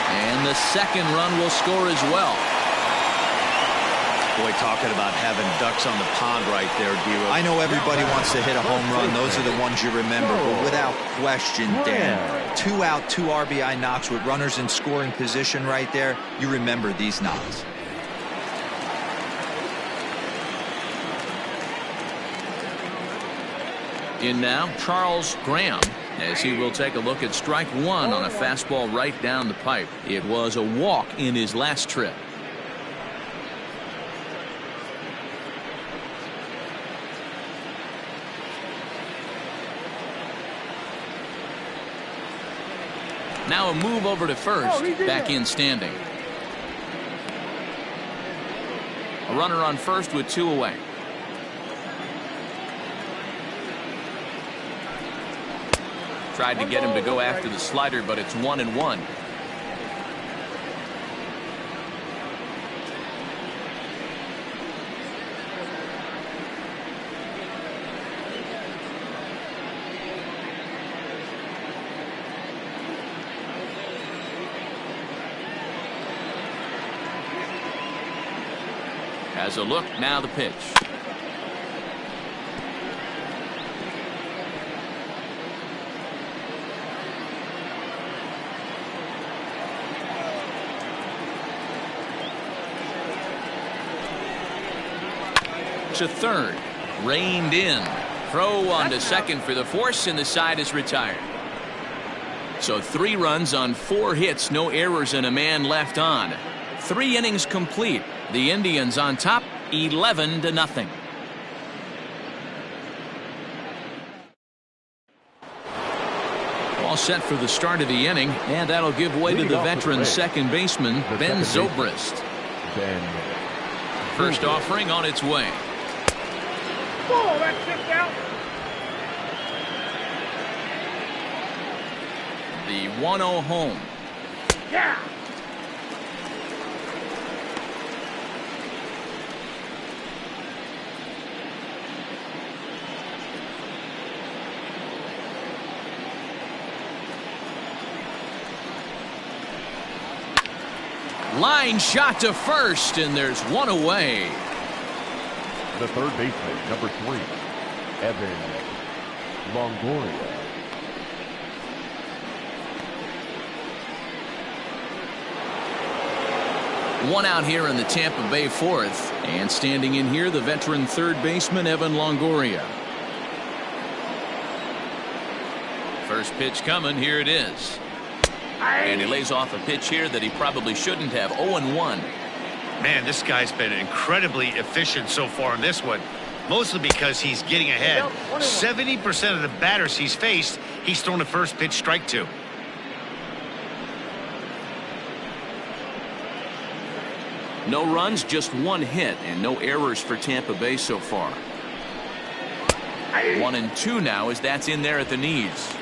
And the second run will score as well. Boy, talking about having ducks on the pond right there, Dero. I know everybody wants to hit a home run. Those are the ones you remember. But without question, Dan, 2 out, 2 RBI knocks with runners in scoring position right there. You remember these knocks. In now, Charles Graham, as he will take a look at strike 1 on a fastball right down the pipe. It was a walk in his last trip. Now a move over to first, back in standing. A runner on first with 2 away. Tried to get him to go after the slider, but it's 1-1. Has a look, now the pitch. To third, reined in. Throw on to second for the force, and the side is retired. So 3 runs on 4 hits, no errors, and a man left on. 3 innings complete. The Indians on top, 11-0. All set for the start of the inning, and that'll give way to the veteran second baseman, Ben Zobrist. First offering on its way. Oh, that's shipped out. The 1-0 home. Yeah. Line shot to first, and there's 1 away. The third baseman, number 3, Evan Longoria. One out here in the Tampa Bay 4th, and standing in here, the veteran third baseman, Evan Longoria. First pitch coming, here it is. And he lays off a pitch here that he probably shouldn't have. 0-1. Man, this guy's been incredibly efficient so far in this one, mostly because he's getting ahead. 70% of the batters he's faced, he's thrown a first pitch strike to. No runs, just one hit, and no errors for Tampa Bay so far. 1-2 now as that's in there at the knees.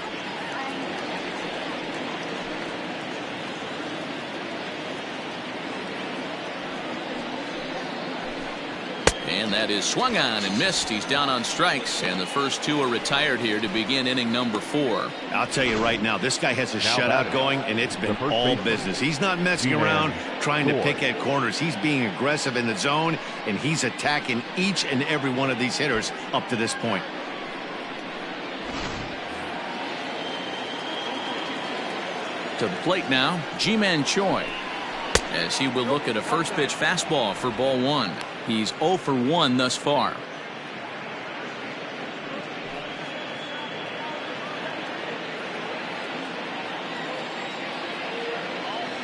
And that is swung on and missed. He's down on strikes, and the first two are retired here to begin inning number 4. I'll tell you right now, this guy has a shutout going, and it's been all business. He's not messing around trying to pick at corners. He's being aggressive in the zone, and he's attacking each and every one of these hitters up to this point. To the plate now, Ji-Man Choi, as he will look at a first pitch fastball for ball 1. He's 0 for 1 thus far.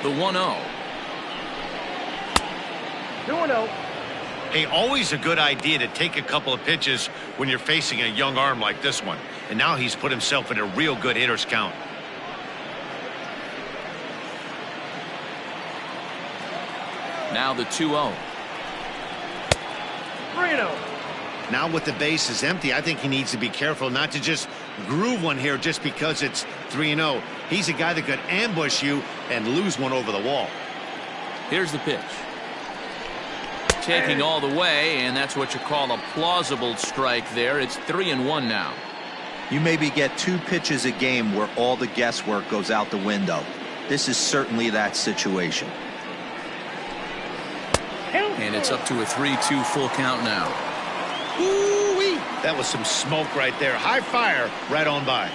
The 1-0. 2-0. Hey, always a good idea to take a couple of pitches when you're facing a young arm like this one. And now he's put himself in a real good hitter's count. Now the 2-0. 3-0. Now with the bases empty, I think he needs to be careful not to just groove one here just because it's 3-0. He's a guy that could ambush you and lose one over the wall. Here's the pitch. Taking all the way, and that's what you call a plausible strike there. It's 3-1 now. You maybe get 2 pitches a game where all the guesswork goes out the window. This is certainly that situation. And it's up to a 3-2 full count now. Ooh-wee. That was some smoke right there. High fire right on by.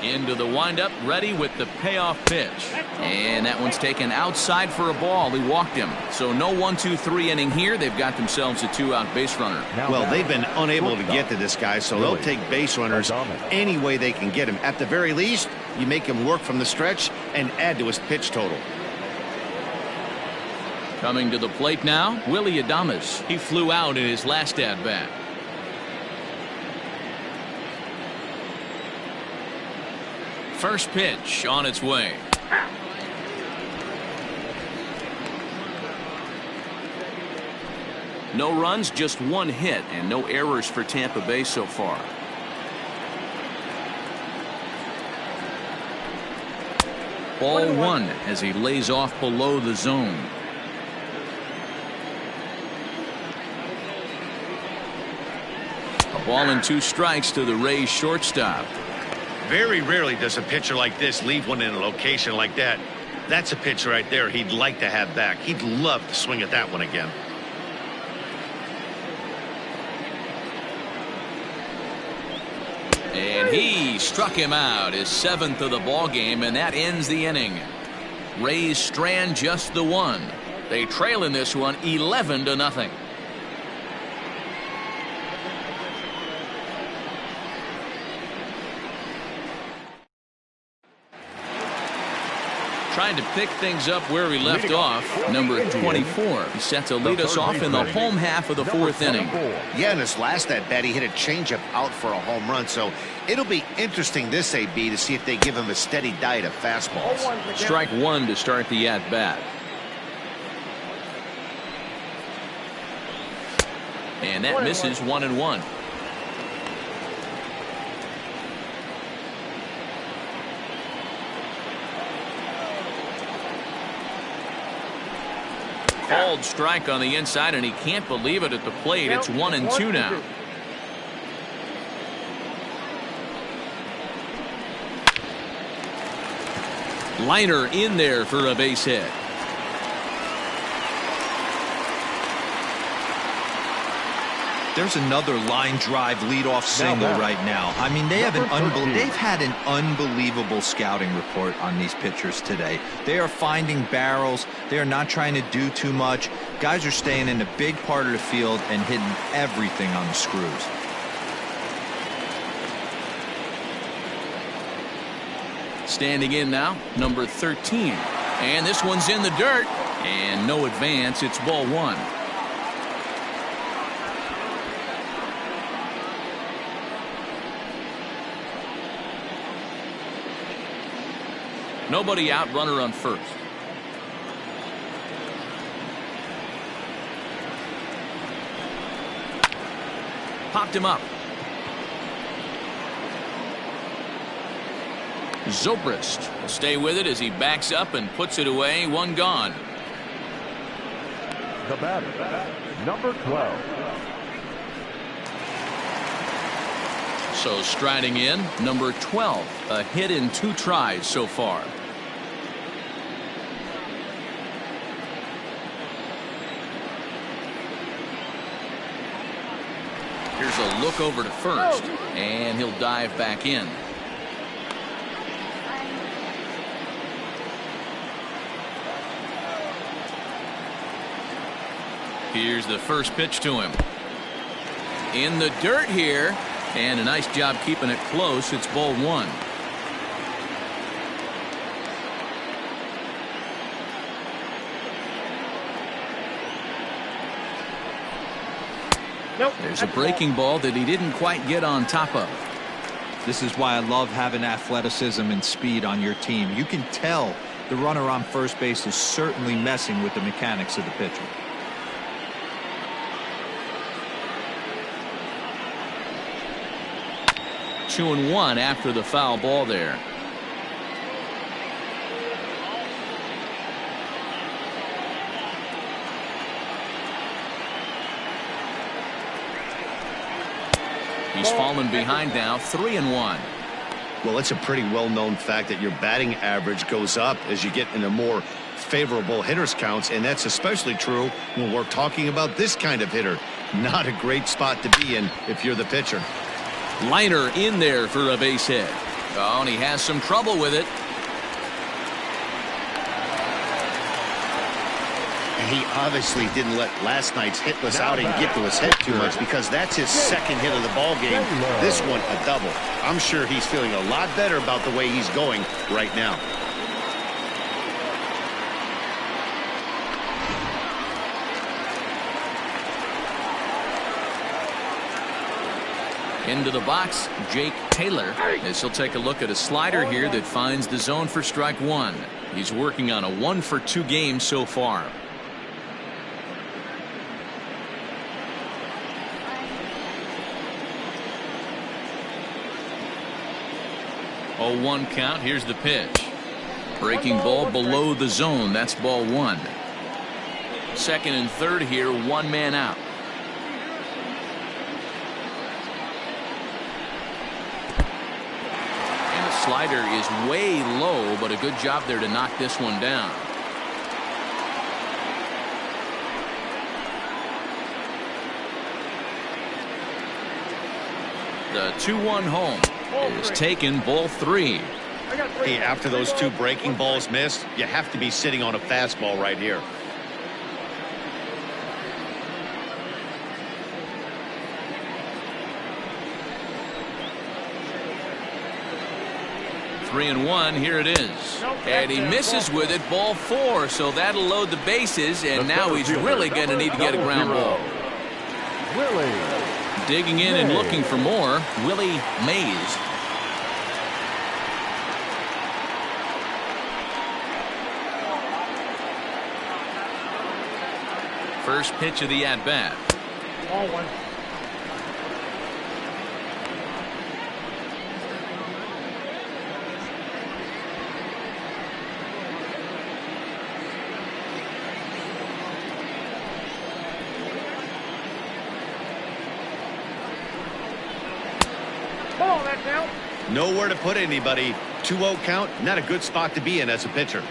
Into the windup, ready with the payoff pitch. And that one's taken outside for a ball. He walked him. So no 1-2-3 inning here. They've got themselves a 2-out base runner. Well, they've been unable to get to this guy, so they'll take base runners any way they can get him. At the very least, you make him work from the stretch and add to his pitch total. Coming to the plate now, Willie Adames. He flew out in his last at-bat. First pitch on its way. No runs, just one hit, and no errors for Tampa Bay so far. Ball 1 as he lays off below the zone. A ball and 2 strikes to the Rays shortstop. Very rarely does a pitcher like this leave one in a location like that. That's a pitch right there he'd like to have back. He'd love to swing at that one again. And he struck him out, his 7th of the ball game, and that ends the inning. Rays strand just the 1. They trail in this one 11-0. Trying to pick things up where we left off. Number 24. He's set to lead us off in the home half of the 4th inning. Yeah, in his last at-bat, he hit a changeup out for a home run. So it'll be interesting this AB to see if they give him a steady diet of fastballs. Strike 1 to start the at-bat. And that misses 1-1. Called strike on the inside, and he can't believe it at the plate. It's 1-2 now. Liner in there for a base hit. There's another line drive leadoff single right now. I mean, they've had an unbelievable scouting report on these pitchers today. They are finding barrels. They are not trying to do too much. Guys are staying in a big part of the field and hitting everything on the screws. Standing in now, number 13. And this one's in the dirt. And no advance. It's ball 1. Nobody out, runner on first. Popped him up. Zobrist will stay with it as he backs up and puts it away. One gone. The batter, number 12. So striding in, number 12. A hit in 2 tries so far. Here's a look over to first, and he'll dive back in. Here's the first pitch to him. In the dirt here, and a nice job keeping it close. It's ball 1. Nope. There's a breaking ball that he didn't quite get on top of. This is why I love having athleticism and speed on your team. You can tell the runner on first base is certainly messing with the mechanics of the pitcher. Two and one after the foul ball there. He's fallen behind now, 3 and 1. Well, it's a pretty well-known fact that your batting average goes up as you get into more favorable hitters counts, and that's especially true when we're talking about this kind of hitter. Not a great spot to be in if you're the pitcher. Liner in there for a base hit. Oh, and he has some trouble with it. He obviously didn't let last night's hitless outing get to his head too much, because that's his second hit of the ball game. This one a double. I'm sure he's feeling a lot better about the way he's going right now. Into the box, Jake Taylor, as he'll take a look at a slider here that finds the zone for strike 1. He's working on a 1-for-2 game so far. 0-1 count. Here's the pitch. Breaking ball below the zone. That's ball 1. Second and third here, 1 man out. And the slider is way low, but a good job there to knock this one down. The 2-1 home is taken, ball 3. Hey, after those 2 breaking balls missed, you have to be sitting on a fastball right here. Three and 1. Here it is, and he misses with it. Ball 4. So that'll load the bases, and now he's really going to need to get a ground ball. Digging in and looking for more, Willie Mays. First pitch of the at-bat. Ball 1. Nowhere to put anybody. 2-0 count, not a good spot to be in as a pitcher.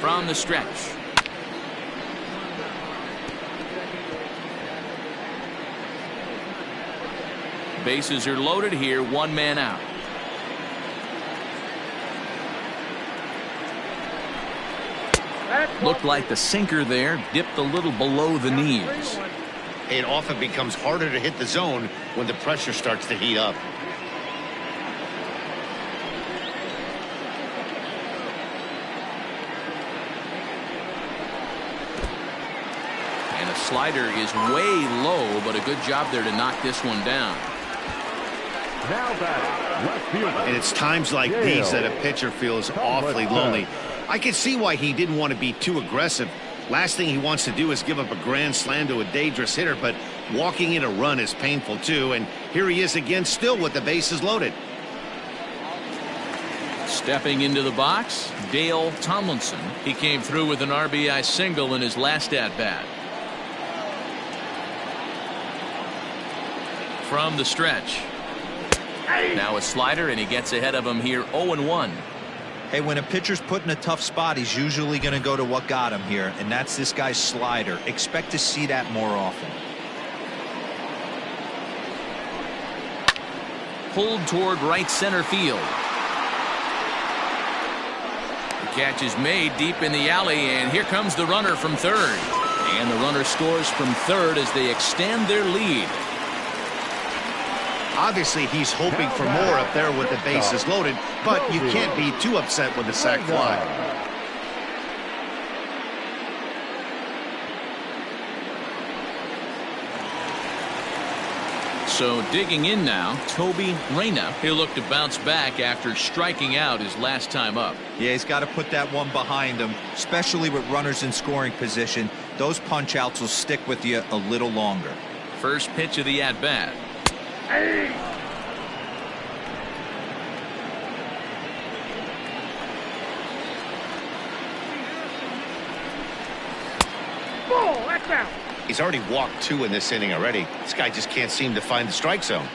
From the stretch. Bases are loaded here, 1 man out. Looked like the sinker there dipped a little below the knees. It often becomes harder to hit the zone when the pressure starts to heat up. slider is way low, but a good job there to knock this one down. Now batting, left fielder. And it's times like these that a pitcher feels awfully lonely. I can see why he didn't want to be too aggressive. Last thing he wants to do is give up a grand slam to a dangerous hitter, but walking in a run is painful too. And here he is again, still with the bases loaded. Stepping into the box, Dale Tomlinson. He came through with an RBI single in his last at-bat. From the stretch. Now a slider, and he gets ahead of him here, 0-1. Hey, when a pitcher's put in a tough spot, he's usually going to go to what got him here, and that's this guy's slider. Expect to see that more often. Pulled toward right center field. The catch is made deep in the alley, and here comes the runner from third. And the runner scores from third as they extend their lead. Obviously, he's hoping for more up there with the bases loaded, but you can't be too upset with the sac fly. So digging in now, Toby Reyna. He'll look to bounce back after striking out his last time up. Yeah, he's got to put that one behind him, especially with runners in scoring position. Those punch outs will stick with you a little longer. First pitch of the at-bat. Ball, that's out. He's already walked 2 in this inning already. This guy just can't seem to find the strike zone.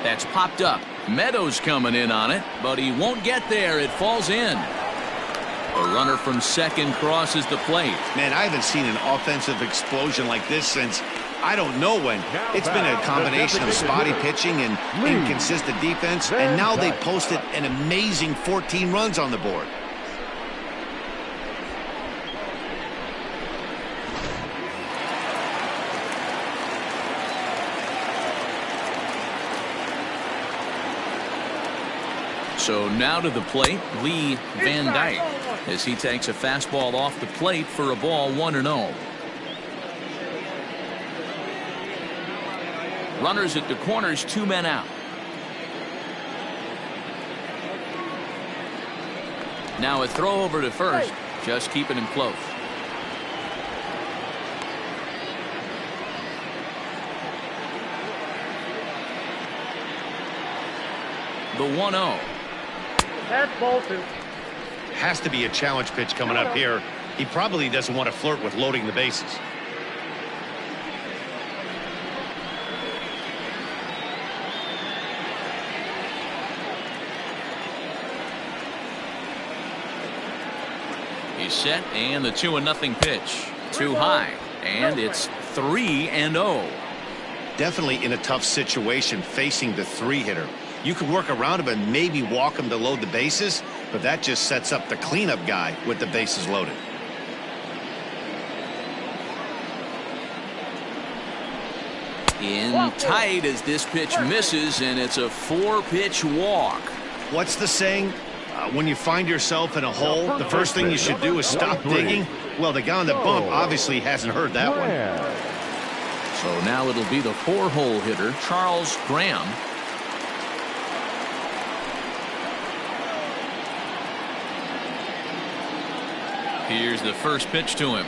That's popped up. Meadows coming in on it, but he won't get there. It falls in. The runner from second crosses the plate. Man, I haven't seen an offensive explosion like this since I don't know when. It's been a combination of spotty pitching and inconsistent defense, and now they posted an amazing 14 runs on the board. So now to the plate, Lee Van Dyke, as he takes a fastball off the plate for a ball, 1-0. Runners at the corners, 2 men out. Now a throw over to first, just keeping him close. The 1-0. That's ball 2. Has to be a challenge pitch coming up here. He probably doesn't want to flirt with loading the bases. He's set, and the 2-0 pitch. Too high, and it's 3-0. Definitely in a tough situation facing the 3-hitter. You could work around him and maybe walk him to load the bases, but that just sets up the cleanup guy with the bases loaded. In tight as this pitch misses, and it's a 4-pitch walk. What's the saying? When you find yourself in a hole, the first thing you should do is stop digging. Well, the guy on the bump obviously hasn't heard that one. So now it'll be the 4-hole hitter, Charles Graham. Here's the first pitch to him.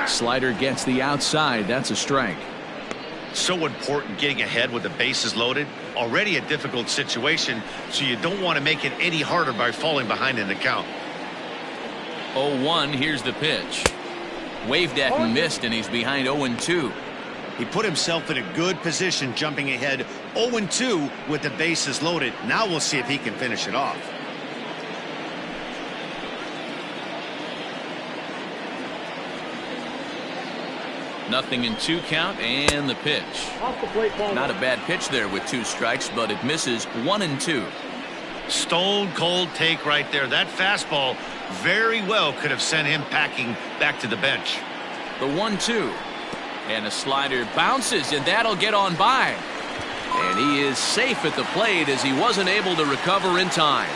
Slider gets the outside. That's a strike. So important getting ahead with the bases loaded. Already a difficult situation, so you don't want to make it any harder by falling behind in the count. 0-1. Here's the pitch. Waved at and missed, and he's behind 0-2. He put himself in a good position jumping ahead 0-2 with the bases loaded. Now we'll see if he can finish it off. Nothing in 2 count, and the pitch. Off the plate, ball. Not a bad pitch there with 2 strikes, but it misses 1-2. Stone cold take right there. That fastball very well could have sent him packing back to the bench. The 1-2. And a slider bounces, and that'll get on by. And he is safe at the plate as he wasn't able to recover in time.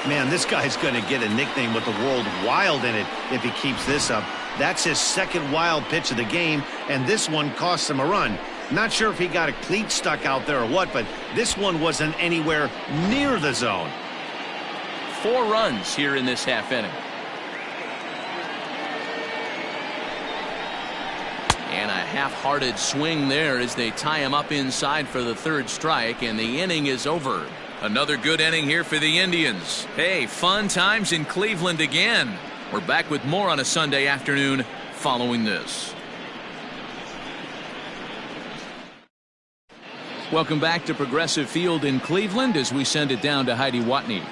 Man, this guy's going to get a nickname with the World Wild in it if he keeps this up. That's his second wild pitch of the game, and this one cost him a run. Not sure if he got a cleat stuck out there or what, but this one wasn't anywhere near the zone. 4 runs here in this half inning. And a half-hearted swing there as they tie him up inside for the 3rd strike, and the inning is over. Another good inning here for the Indians. Hey, fun times in Cleveland again. We're back with more on a Sunday afternoon following this. Welcome back to Progressive Field in Cleveland as we send it down to Heidi Watney.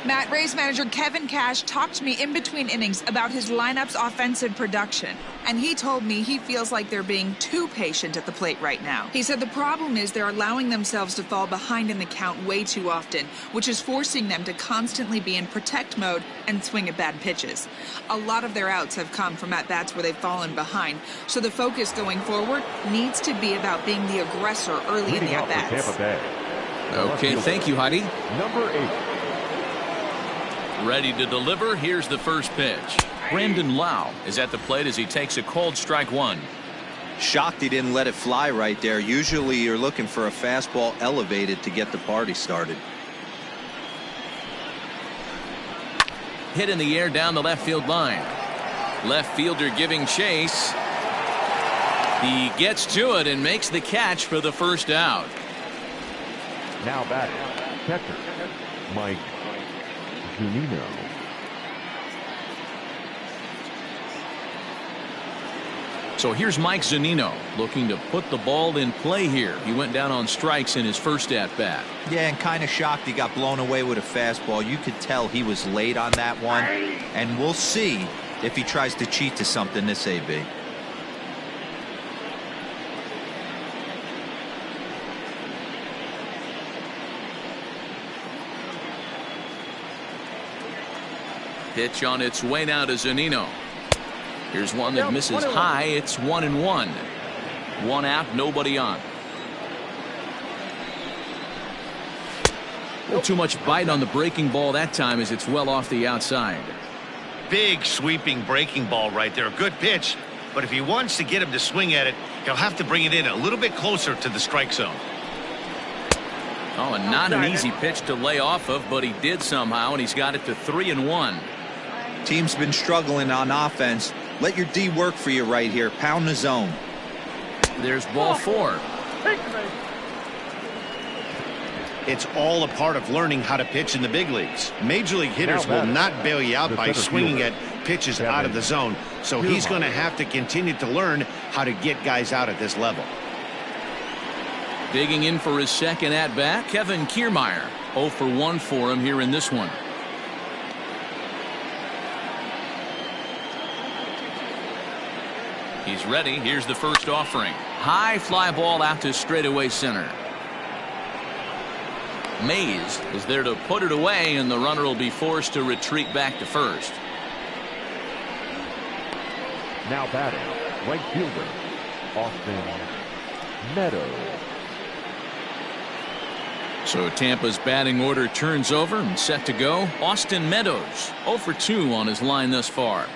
Matt, Rays manager Kevin Cash talked to me in between innings about his lineup's offensive production, and he told me he feels like they're being too patient at the plate right now. He said the problem is they're allowing themselves to fall behind in the count way too often, which is forcing them to constantly be in protect mode and swing at bad pitches. A lot of their outs have come from at-bats where they've fallen behind, so the focus going forward needs to be about being the aggressor early in the at-bats. Okay, thank you, Heidi. Number 8. Ready to deliver. Here's the first pitch. Brandon Lau is at the plate as he takes a called strike 1. Shocked he didn't let it fly right there. Usually you're looking for a fastball elevated to get the party started. Hit in the air down the left field line. Left fielder giving chase. He gets to it and makes the catch for the first out. Now batting, catcher, Mike Zunino. So here's Mike Zunino looking to put the ball in play here. He went down on strikes in his first at-bat. Yeah, and kind of shocked he got blown away with a fastball. You could tell he was late on that one, and we'll see if he tries to cheat to something this AB. Pitch on its way now to Zunino. Here's one that misses high. It's 1-1. 1 out, nobody on. A little too much bite on the breaking ball that time as it's well off the outside. Big sweeping breaking ball right there. Good pitch, but if he wants to get him to swing at it, he'll have to bring it in a little bit closer to the strike zone. Oh, and not an easy pitch to lay off of, but he did somehow, and he's got it to 3-1. Team's been struggling on offense. Let your D work for you right here. Pound the zone. There's ball 4. It's all a part of learning how to pitch in the big leagues. Major league hitters will not bail you out by swinging at pitches out of the zone. So he's going to have to continue to learn how to get guys out at this level. Digging in for his second at-bat, Kevin Kiermaier. 0 for 1 for him here in this one. He's ready. Here's the first offering. High fly ball out to straightaway center. Mays is there to put it away, and the runner will be forced to retreat back to first. Now batting, right fielder, Austin Meadows. So Tampa's batting order turns over and set to go. Austin Meadows 0 for 2 on his line thus far.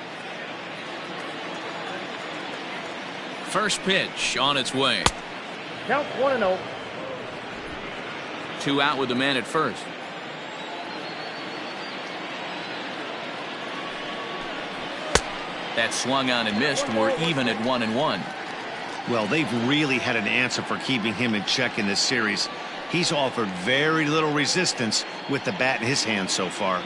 First pitch on its way. Count 1-0. 2 out with the man at first. That swung on and missed. We're even at 1-1. Well, they've really had an answer for keeping him in check in this series. He's offered very little resistance with the bat in his hand so far.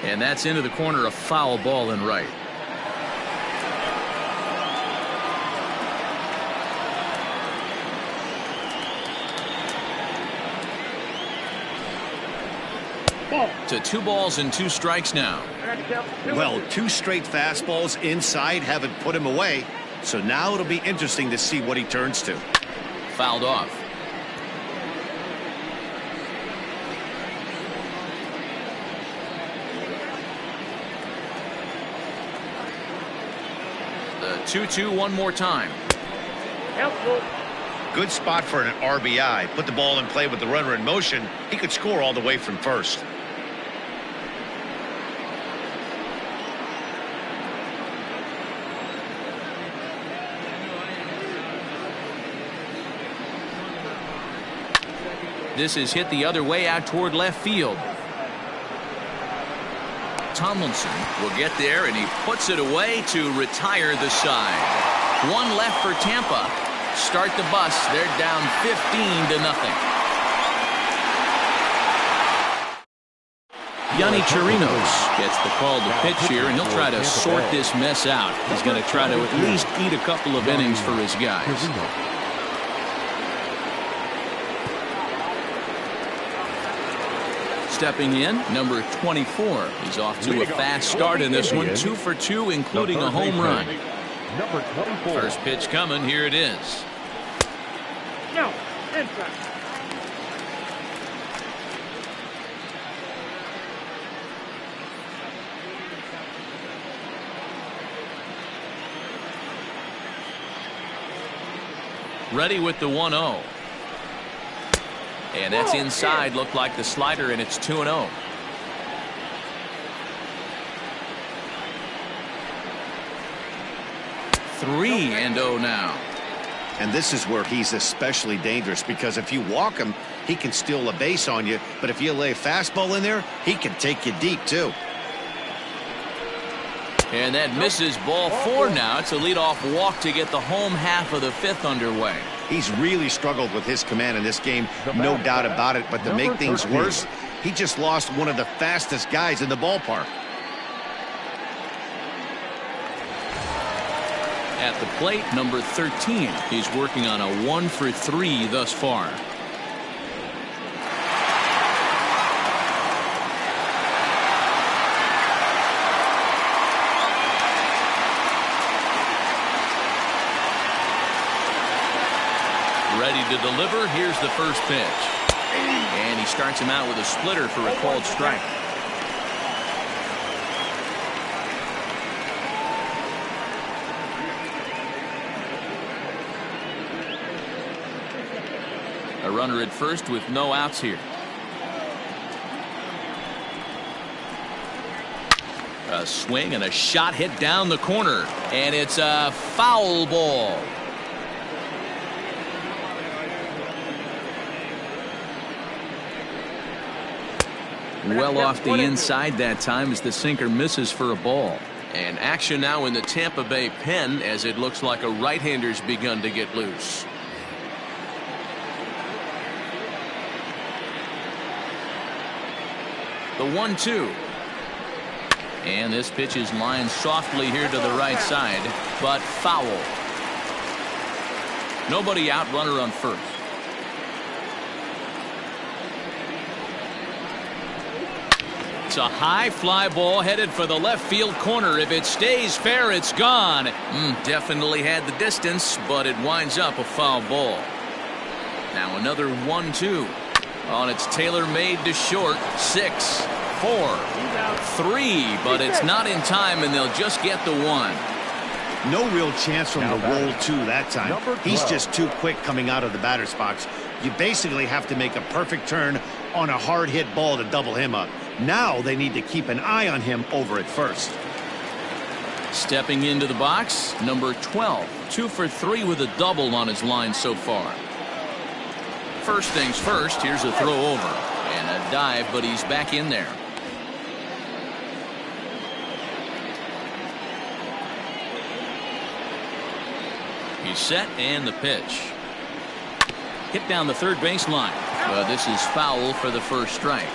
And that's into the corner, a foul ball and right. To 2 balls and 2 strikes now. Well, 2 straight fastballs inside haven't put him away. So now it'll be interesting to see what he turns to. Fouled off. The 2-2 one more time. Good spot for an RBI. Put the ball in play with the runner in motion. He could score all the way from first. This is hit the other way out toward left field. Tomlinson will get there, and he puts it away to retire the side. One left for Tampa. Start the bus. They're down 15-0. Yonny Chirinos gets the call to pitch here, and he'll try to sort this mess out. He's going to try to at least eat a couple of innings for his guys. Stepping in, number 24. He's off to a fast start in this one. 2 for 2, including a home run. Number 24. First pitch coming. Here it is. No, inside. Ready with the 1-0. And that's inside. Looked like the slider, and it's 2-0. Three and 0 now. And this is where he's especially dangerous, because if you walk him, he can steal a base on you. But if you lay a fastball in there, he can take you deep, too. And that misses ball 4 now. It's a leadoff walk to get the home half of the 5th underway. He's really struggled with his command in this game, no doubt about it. But to make things worse, he just lost one of the fastest guys in the ballpark. At the plate, number 13. He's working on a 1 for 3 thus far. Ready to deliver. Here's the first pitch. And he starts him out with a splitter for a called strike. A runner at first with no outs here. A swing and a shot hit down the corner, and it's a foul ball. Well off the inside that time as the sinker misses for a ball. And action now in the Tampa Bay pen, as it looks like a right-hander's begun to get loose. The 1-2. And this pitch is lined softly here to the right side, but foul. Nobody out, runner on first. It's a high fly ball headed for the left field corner. If it stays fair, it's gone. Definitely had the distance, but it winds up a foul ball. Now another 1-2. On its tailor-made to short. 6, 4, 3, but it's not in time, and they'll just get the 1. No real chance from the roll 2 that time. He's just too quick coming out of the batter's box. You basically have to make a perfect turn on a hard hit ball to double him up. Now they need to keep an eye on him over at first. Stepping into the box, number 12. 2 for 3 with a double on his line so far. First things first, here's a throw over and a dive, but he's back in there. He's set, and the pitch. Hit down the third baseline. This is foul for the first strike.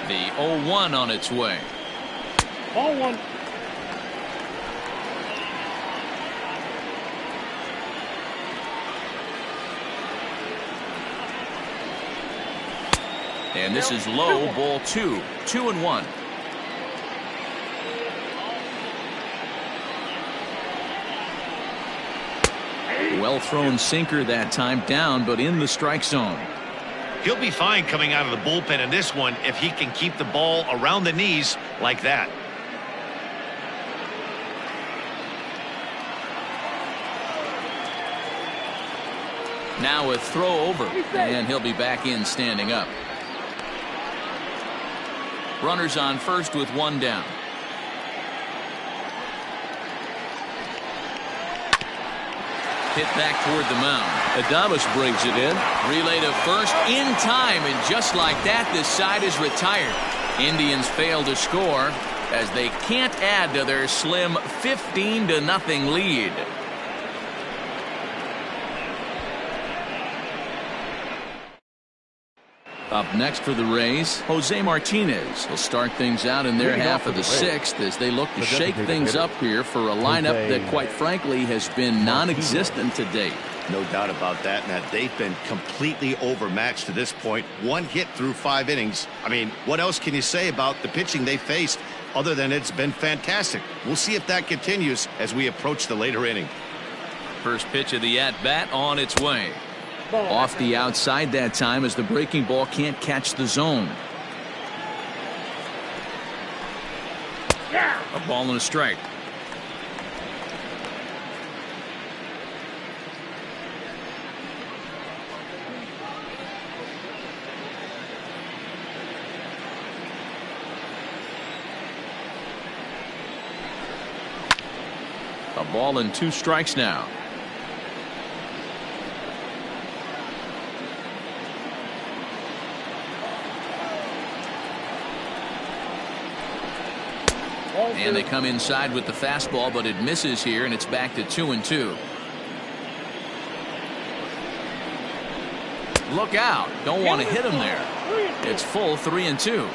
The 0-1 on its way. Ball 1. And this is low, ball 2. 2-1. Well thrown sinker that time, down but in the strike zone. He'll be fine coming out of the bullpen in this one if he can keep the ball around the knees like that. Now a throw over, and he'll be back in standing up. Runners on first with one down. Hit back toward the mound. Adames brings it in. Relay to first in time, and just like that, this side is retired. Indians fail to score as they can't add to their slim 15-0 lead. Up next for the Rays, Jose Martinez will start things out in their half of the sixth as they look to shake things up here for a lineup that, quite frankly, has been non-existent to date. No doubt about that, Matt. They've been completely overmatched to this point. One hit through 5 innings. I mean, what else can you say about the pitching they faced other than it's been fantastic? We'll see if that continues as we approach the later inning. First pitch of the at-bat on its way. Off the outside that time as the breaking ball can't catch the zone. A ball and a strike. A ball and 2 strikes now. And they come inside with the fastball, but it misses here, and it's back to 2-2. Look out. Don't want to hit him there. It's full 3-2.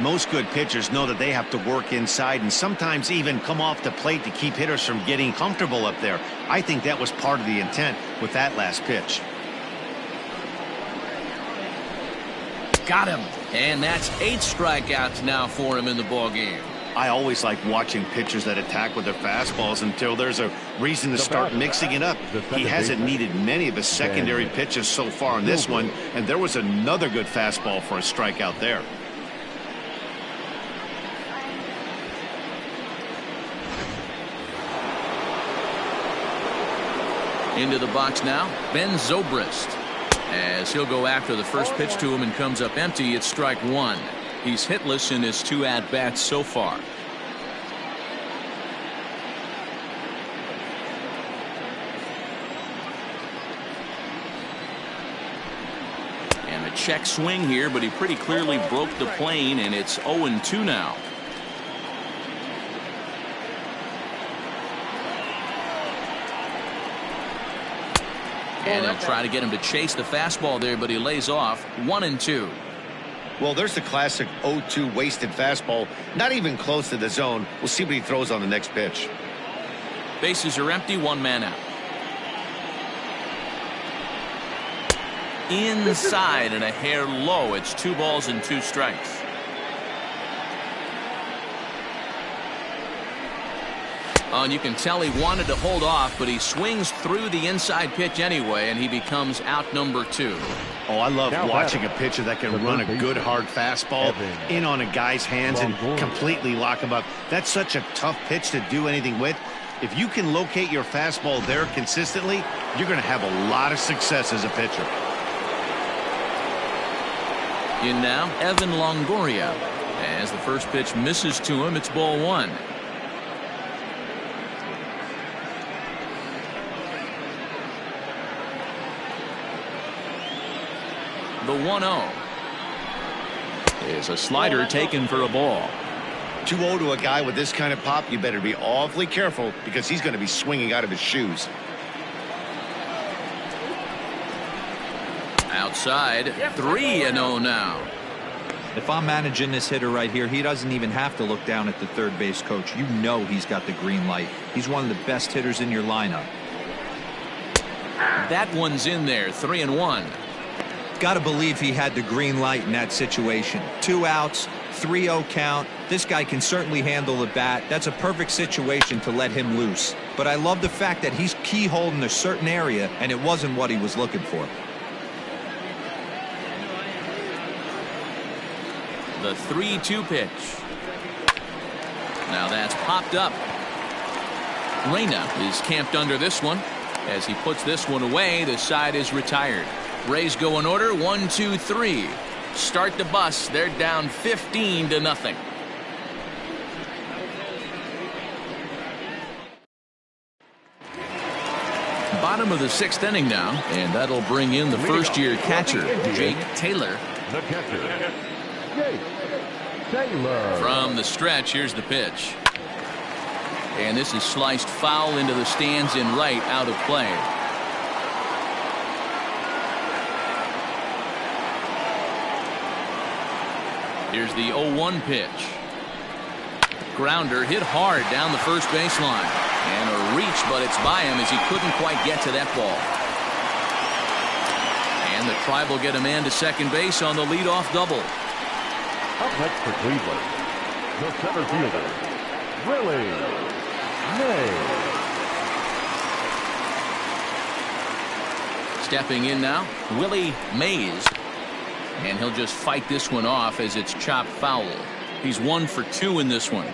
Most good pitchers know that they have to work inside and sometimes even come off the plate to keep hitters from getting comfortable up there. I think that was part of the intent with that last pitch. Got him. And that's 8 strikeouts now for him in the ballgame. I always like watching pitchers that attack with their fastballs until there's a reason to start mixing it up. He hasn't needed many of his secondary pitches so far in this one, and there was another good fastball for a strikeout there. Into the box now, Ben Zobrist. As he'll go after the first pitch to him and comes up empty, it's strike 1. He's hitless in his 2 at-bats so far. And a check swing here, but he pretty clearly broke the plane, and it's 0-2 now. And he'll try to get him to chase the fastball there, but he lays off. 1-2. Well, there's the classic 0-2 wasted fastball. Not even close to the zone. We'll see what he throws on the next pitch. Bases are empty, 1 man out. Inside and a hair low. It's 2 balls and 2 strikes. Oh, and you can tell he wanted to hold off, but he swings through the inside pitch anyway, and he becomes out number 2. Oh, I love watching a pitcher that can run a good hard fastball in on a guy's hands and completely lock him up. That's such a tough pitch to do anything with. If you can locate your fastball there consistently, you're going to have a lot of success as a pitcher. In now, Evan Longoria. As the first pitch misses to him, it's ball 1. The 1-0 is a slider taken for a ball. 2-0 to a guy with this kind of pop, you better be awfully careful because he's going to be swinging out of his shoes. Outside, 3-0 now. If I'm managing this hitter right here, he doesn't even have to look down at the third base coach. You know he's got the green light. He's one of the best hitters in your lineup. That one's in there, 3-1. Got to believe he had the green light in that situation. 2 outs, 3-0 count. This guy can certainly handle the bat. That's a perfect situation to let him loose. But I love the fact that he's keyholed in a certain area, and it wasn't what he was looking for. The 3-2 pitch. Now that's popped up. Reyna is camped under this one. As he puts this one away, the side is retired. Rays go in order, 1, 2, 3. Start the bus. They're down 15-0. Bottom of the 6th inning now, and that'll bring in the first-year catcher, Jake Taylor. The catcher, Jake Taylor. From the stretch, here's the pitch. And this is sliced foul into the stands in right, out of play. Here's the 0-1 pitch. Grounder hit hard down the first baseline. And a reach, but it's by him as he couldn't quite get to that ball. And the Tribe will get a man to second base on the leadoff double. Up next for Cleveland, the center fielder, Willie Mays. Stepping in now, Willie Mays. And he'll just fight this one off as it's chopped foul. He's 1 for 2 in this one.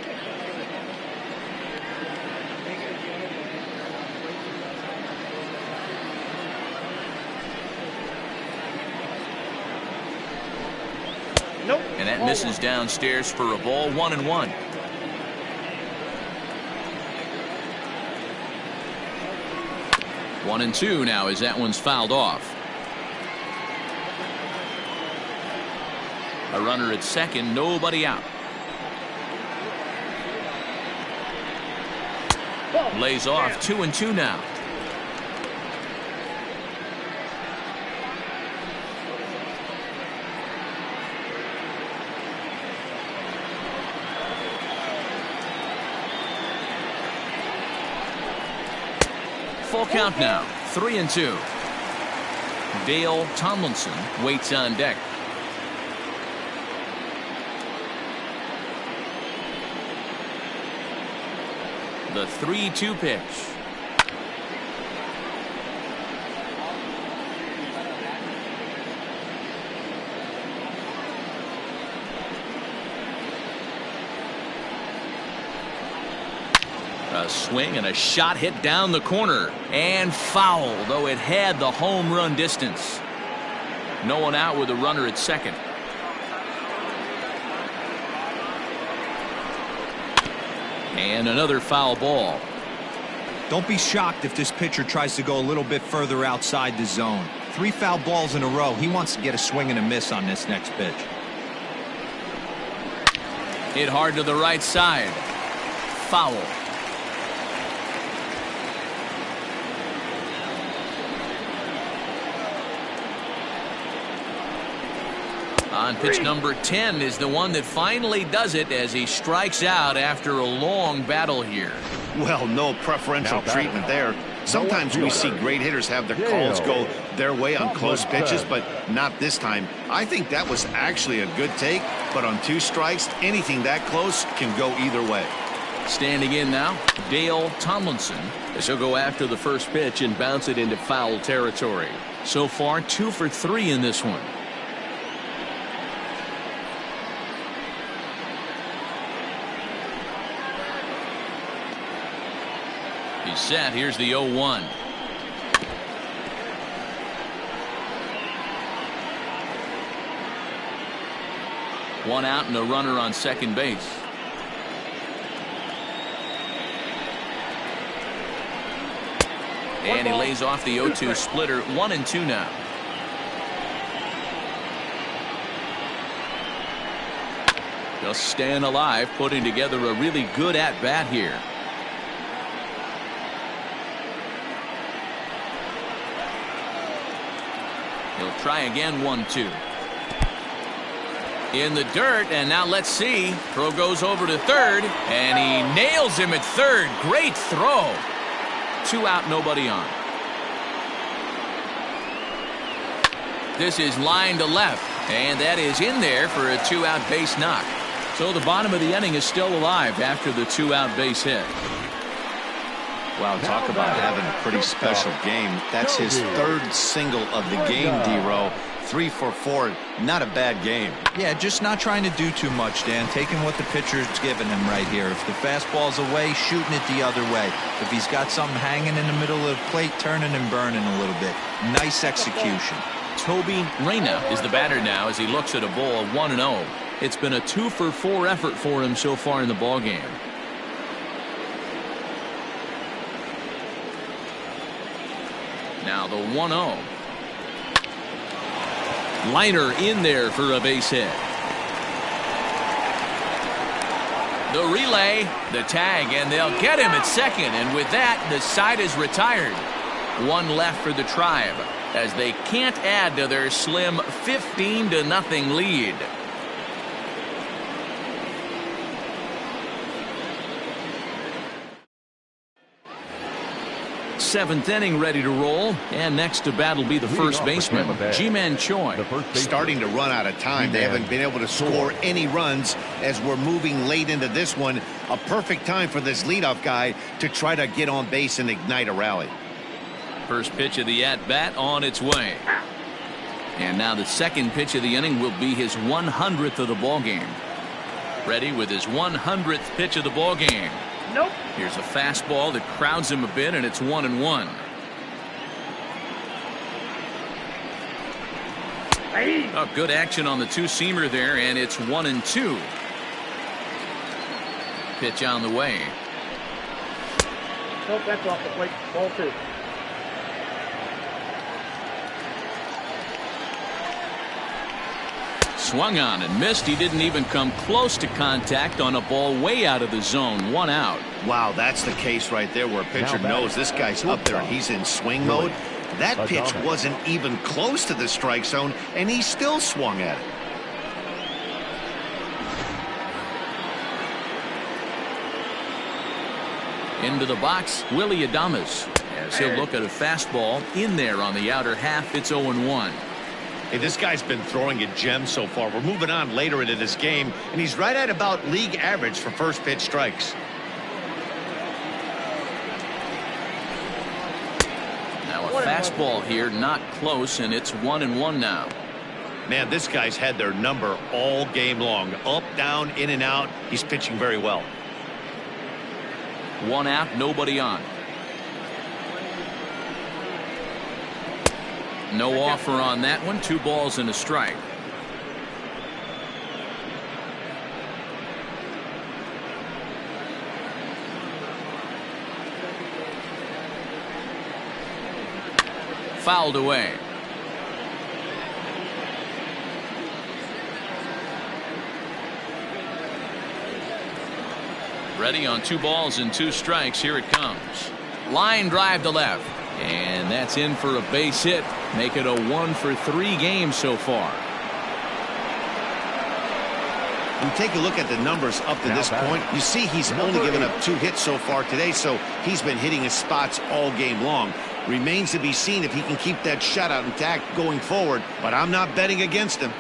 And that misses downstairs for a ball, 1-1. One and two now as that one's fouled off. A runner at second, nobody out. Lays off, 2-2 now. Full count now, 3-2. Dale Tomlinson waits on deck. The 3-2 pitch. A swing and a shot hit down the corner and foul, though it had the home run distance. No one out with a runner at second. And another foul ball. Don't be shocked if this pitcher tries to go a little bit further outside the zone. 3 foul balls in a row. He wants to get a swing and a miss on this next pitch. Hit hard to the right side. Foul. On pitch number 10 is the one that finally does it as he strikes out after a long battle here. Well, no preferential treatment there. Sometimes we see great hitters have their calls go their way on close pitches, but not this time. I think that was actually a good take, but on 2 strikes, anything that close can go either way. Standing in now, Dale Tomlinson, as he'll go after the first pitch and bounce it into foul territory. So far, 2 for 3 in this one. He's set. Here's the 0-1. One out and a runner on second base. And he lays off the 0-2 splitter. 1-2 now. Just staying alive, putting together a really good at-bat here. He'll try again, 1-2. In the dirt, and now let's see. Throw goes over to third, and he nails him at third. Great throw. 2 out, nobody on. This is line to left, and that is in there for a 2-out base knock. So the bottom of the inning is still alive after the 2-out base hit. Wow, talk about having a pretty special game. That's his third single of the game, D-Row. 3 for 4, not a bad game. Yeah, just not trying to do too much, Dan. Taking what the pitcher's giving him right here. If the fastball's away, shooting it the other way. If he's got something hanging in the middle of the plate, turning and burning a little bit. Nice execution. Toby Reyna is the batter now as he looks at a ball 1-0. It's been a 2 for 4 effort for him so far in the ballgame. Now the 1-0. Liner in there for a base hit. The relay, the tag, and they'll get him at second. And with that, the side is retired. One left for the Tribe as they can't add to their slim 15-0 lead. Seventh inning ready to roll, and next to bat will be the first baseman, Ji-Man Choi. Starting to run out of time. They haven't been able to score any runs as we're moving late into this one. A perfect time for this leadoff guy to try to get on base and ignite a rally. First pitch of the at-bat on its way. And now the second pitch of the inning will be his 100th of the ballgame. Ready with his 100th pitch of the ballgame. Nope. Here's a fastball that crowds him a bit, and it's 1-1. Hey. Oh, good action on the two-seamer there, and it's 1-2. Pitch on the way. Nope, that's off the plate. Ball 2. Swung on and missed. He didn't even come close to contact on a ball way out of the zone. 1 out. Wow, that's the case right there where a pitcher knows this guy's up there and he's in swing mode. That pitch wasn't even close to the strike zone, and he still swung at it. Into the box, Willie Adames, as he'll look at a fastball in there on the outer half. It's 0-1. Hey, this guy's been throwing a gem so far. We're moving on later into this game, and he's right at about league average for first pitch strikes. Now a fastball here, not close, and it's 1-1 now. Man, this guy's had their number all game long. Up, down, in and out. He's pitching very well. 1 out, nobody on. No offer on that one. 2 balls and a strike. Fouled away. Ready on 2 balls and 2 strikes. Here it comes. Line drive to left. And that's in for a base hit. Make it a 1 for 3 games so far. You take a look at the numbers up to this point. You see he's only given up 2 hits so far today, so he's been hitting his spots all game long. Remains to be seen if he can keep that shutout intact going forward, but I'm not betting against him.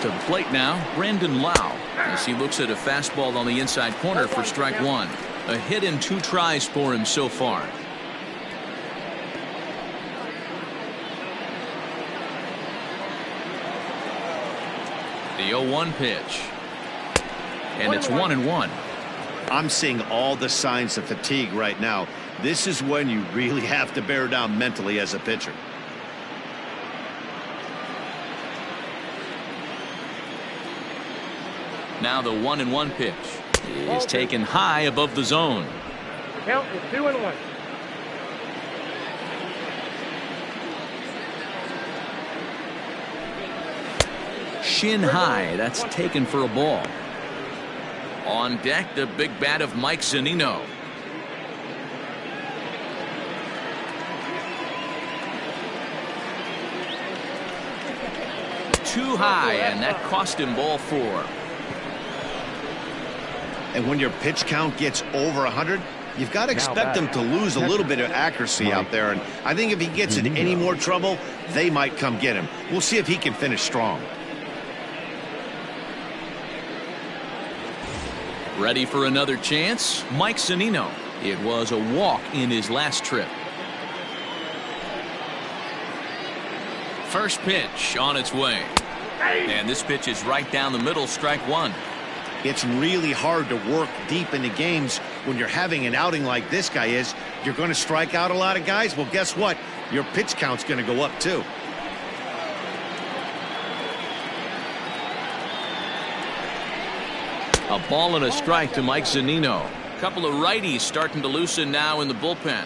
To the plate now, Brandon Lau, as he looks at a fastball on the inside corner for strike 1. A hit in 2 tries for him so far. The 0-1 pitch. And it's 1-1. I'm seeing all the signs of fatigue right now. This is when you really have to bear down mentally as a pitcher. Now the 1-1 pitch is taken high above the zone. Count is 2-1. Shin high. That's taken for a ball. On deck, the big bat of Mike Zunino. Too high, and that cost him ball 4. And when your pitch count gets over 100, you've got to expect them to lose a little bit of accuracy out there. And I think if he gets in any more trouble, they might come get him. We'll see if he can finish strong. Ready for another chance? Mike Zunino. It was a walk in his last trip. First pitch on its way. And this pitch is right down the middle, strike one. It's really hard to work deep into games when you're having an outing like this guy is. You're going to strike out a lot of guys. Well, guess what? Your pitch count's going to go up too. A ball and a strike to Mike Zunino. A couple of righties starting to loosen now in the bullpen.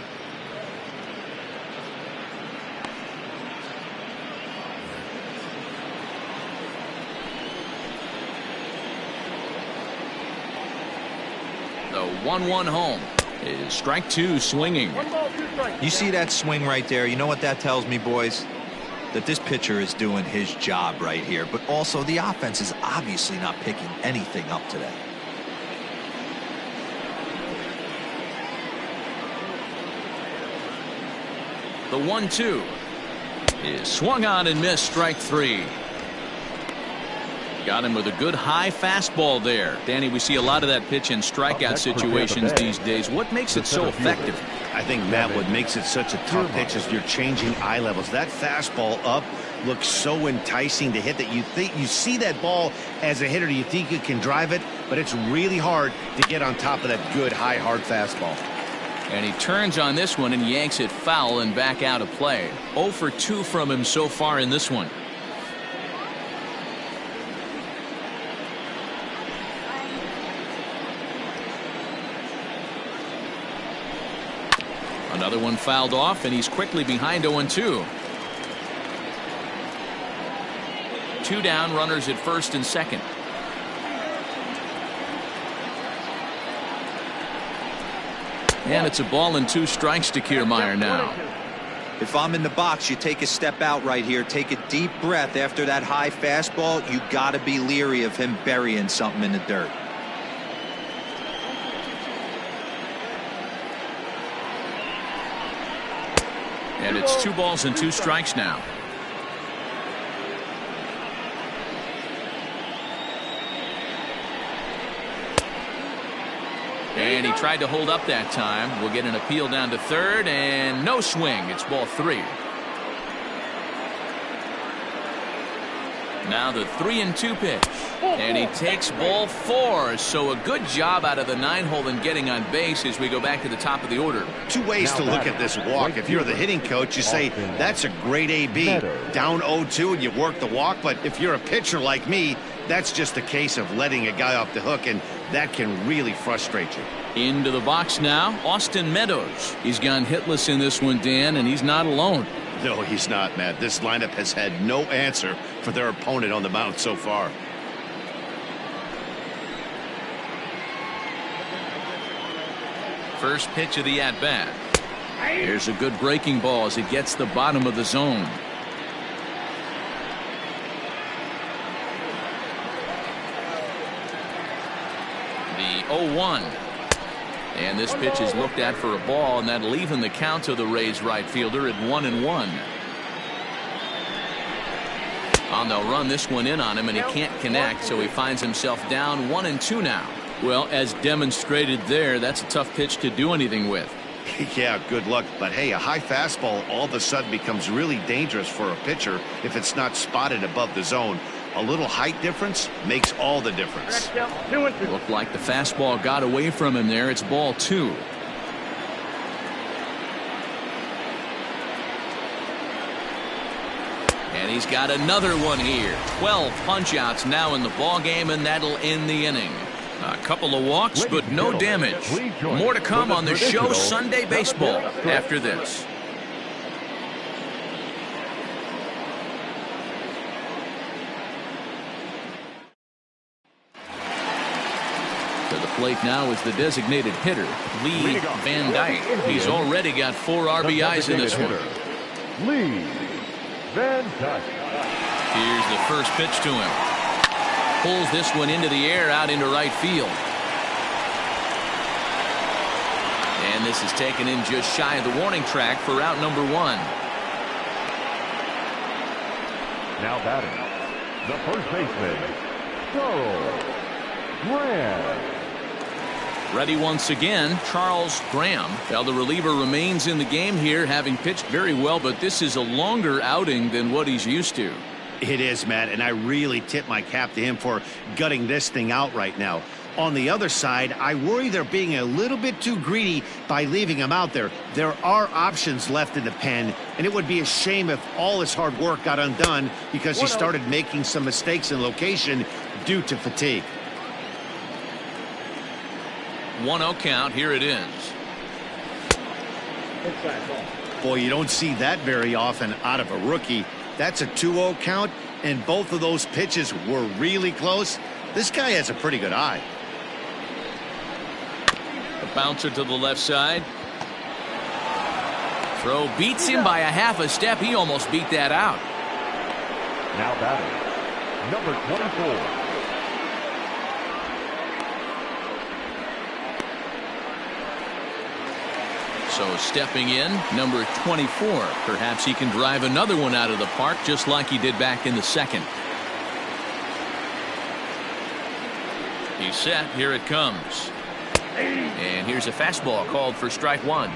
The 1-1 home is strike two swinging. You see that swing right there? You know what that tells me, boys? That this pitcher is doing his job right here, but also the offense is obviously not picking anything up today. The 1-2 is swung on and missed, strike three. Got him with a good high fastball there. Danny, we see a lot of that pitch in strikeout situations these days. What makes it so effective? I think, Matt, what makes it such a tough pitch is you're changing eye levels. That fastball up looks so enticing to hit that you think you see that ball as a hitter. You think you can drive it, but it's really hard to get on top of that good high hard fastball. And he turns on this one and yanks it foul and back out of play. 0 for 2 from him so far in this one. Another one fouled off, and he's quickly behind 0-2. 2 down, runners at first and second. And it's a ball and 2 strikes to Kiermaier now. If I'm in the box, you take a step out right here, take a deep breath after that high fastball. You got to be leery of him burying something in the dirt. And it's 2 balls and 2 strikes now. And he tried to hold up that time. We'll get an appeal down to third, and no swing. It's ball 3. Now the 3-2 pitch. And he takes ball 4. So a good job out of the 9-hole in getting on base as we go back to the top of the order. 2 ways to look at this walk. If you're the hitting coach, you say that's a great AB. Down 0-2 and you work the walk. But if you're a pitcher like me, that's just a case of letting a guy off the hook, and that can really frustrate you. Into the box now, Austin Meadows. He's gone hitless in this one, Dan, and he's not alone. No, he's not, Matt. This lineup has had no answer for their opponent on the mound so far. First pitch of the at-bat. Here's a good breaking ball as it gets the bottom of the zone. The 0-1. And this pitch is looked at for a ball, and that'll even the count to the Rays right fielder at 1-1. And they'll run this one in on him, and he can't connect, so he finds himself down 1-2 now. Well, as demonstrated there, that's a tough pitch to do anything with. Yeah, good luck. But hey, a high fastball all of a sudden becomes really dangerous for a pitcher if it's not spotted above the zone. A little height difference makes all the difference. Looked like the fastball got away from him there. It's ball 2. And he's got another one here. 12 punch-outs now in the ball game, and that'll end the inning. A couple of walks, but no damage. More to come on the show Sunday Baseball after this. To the plate now is the designated hitter, Lee Van Dyke. He's already got 4 RBIs in this one. Lee Van Dyke. Here's the first pitch to him. Pulls this one into the air out into right field. And this is taken in just shy of the warning track for out number 1. Now batting, the first baseman, Charles Grant. Ready once again, Charles Graham. Well, the reliever remains in the game here, having pitched very well, but this is a longer outing than what he's used to. It is, Matt, and I really tip my cap to him for gutting this thing out right now. On the other side, I worry they're being a little bit too greedy by leaving him out there. There are options left in the pen, and it would be a shame if all his hard work got undone because he started making some mistakes in location due to fatigue. 1-0 count. Here it is. Boy, you don't see that very often out of a rookie. That's a 2-0 count, and both of those pitches were really close. This guy has a pretty good eye. The bouncer to the left side. Throw beats him by a half a step. He almost beat that out. Now batting, number 24. So stepping in, number 24. Perhaps he can drive another one out of the park just like he did back in the second. He's set. Here it comes. And here's a fastball called for strike one.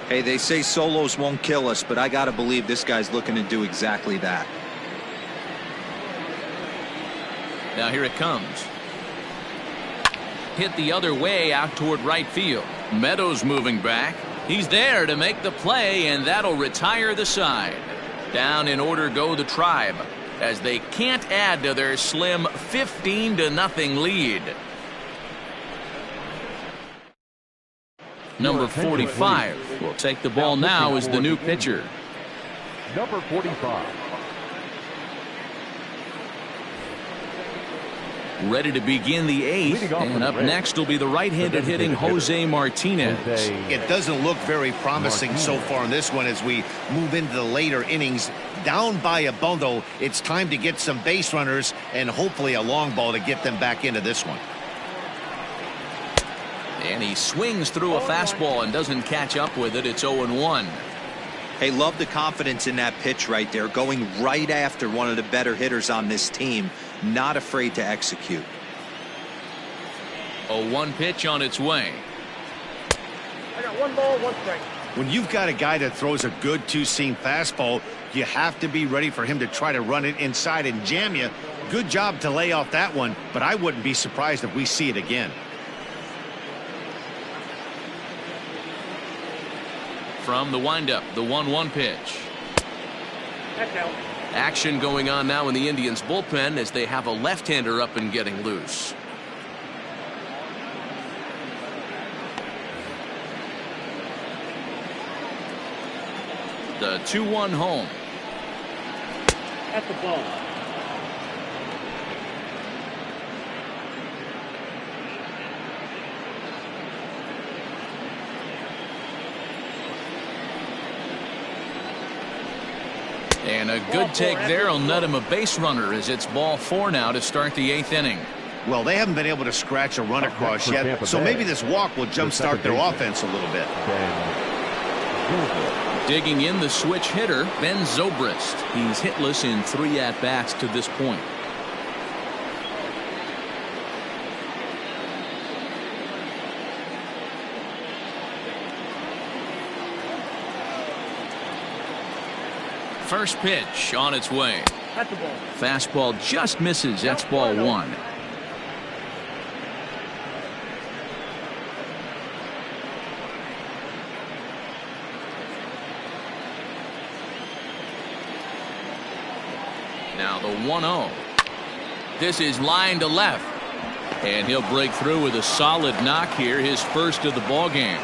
Hey, they say solos won't kill us, but I got to believe this guy's looking to do exactly that. Now here it comes. Hit the other way out toward right field. Meadows moving back. He's there to make the play, and that'll retire the side. Down in order go the Tribe, as they can't add to their slim 15-0 lead. Number 45 will take the ball now as the new pitcher. Number 45. Ready to begin the eighth, and up next will be the right-handed hitting Jose Martinez. It doesn't look very promising so far in this one as we move into the later innings. Down by a bundle, it's time to get some base runners and hopefully a long ball to get them back into this one. And he swings through a fastball and doesn't catch up with it. It's 0-1. Hey, love the confidence in that pitch right there, going right after one of the better hitters on this team, not afraid to execute. 0-1 pitch on its way. I got 1 ball, 1 strike. When you've got a guy that throws a good two-seam fastball, you have to be ready for him to try to run it inside and jam you. Good job to lay off that one, but I wouldn't be surprised if we see it again. From the windup, the 1-1 pitch. That's out. Action going on now in the Indians bullpen as they have a left-hander up and getting loose. The 2-1 home. That's the ball. And a good take there will net him a base runner as it's ball 4 now to start the 8th inning. Well, they haven't been able to scratch a run across yet, so maybe this walk will jumpstart their offense a little bit. Digging in the switch hitter, Ben Zobrist. He's hitless in 3 at-bats to this point. First pitch on its way. That's the ball. Fastball just misses. That's ball 1. Now the 1-0. This is line to left. And he'll break through with a solid knock here, his first of the ball game.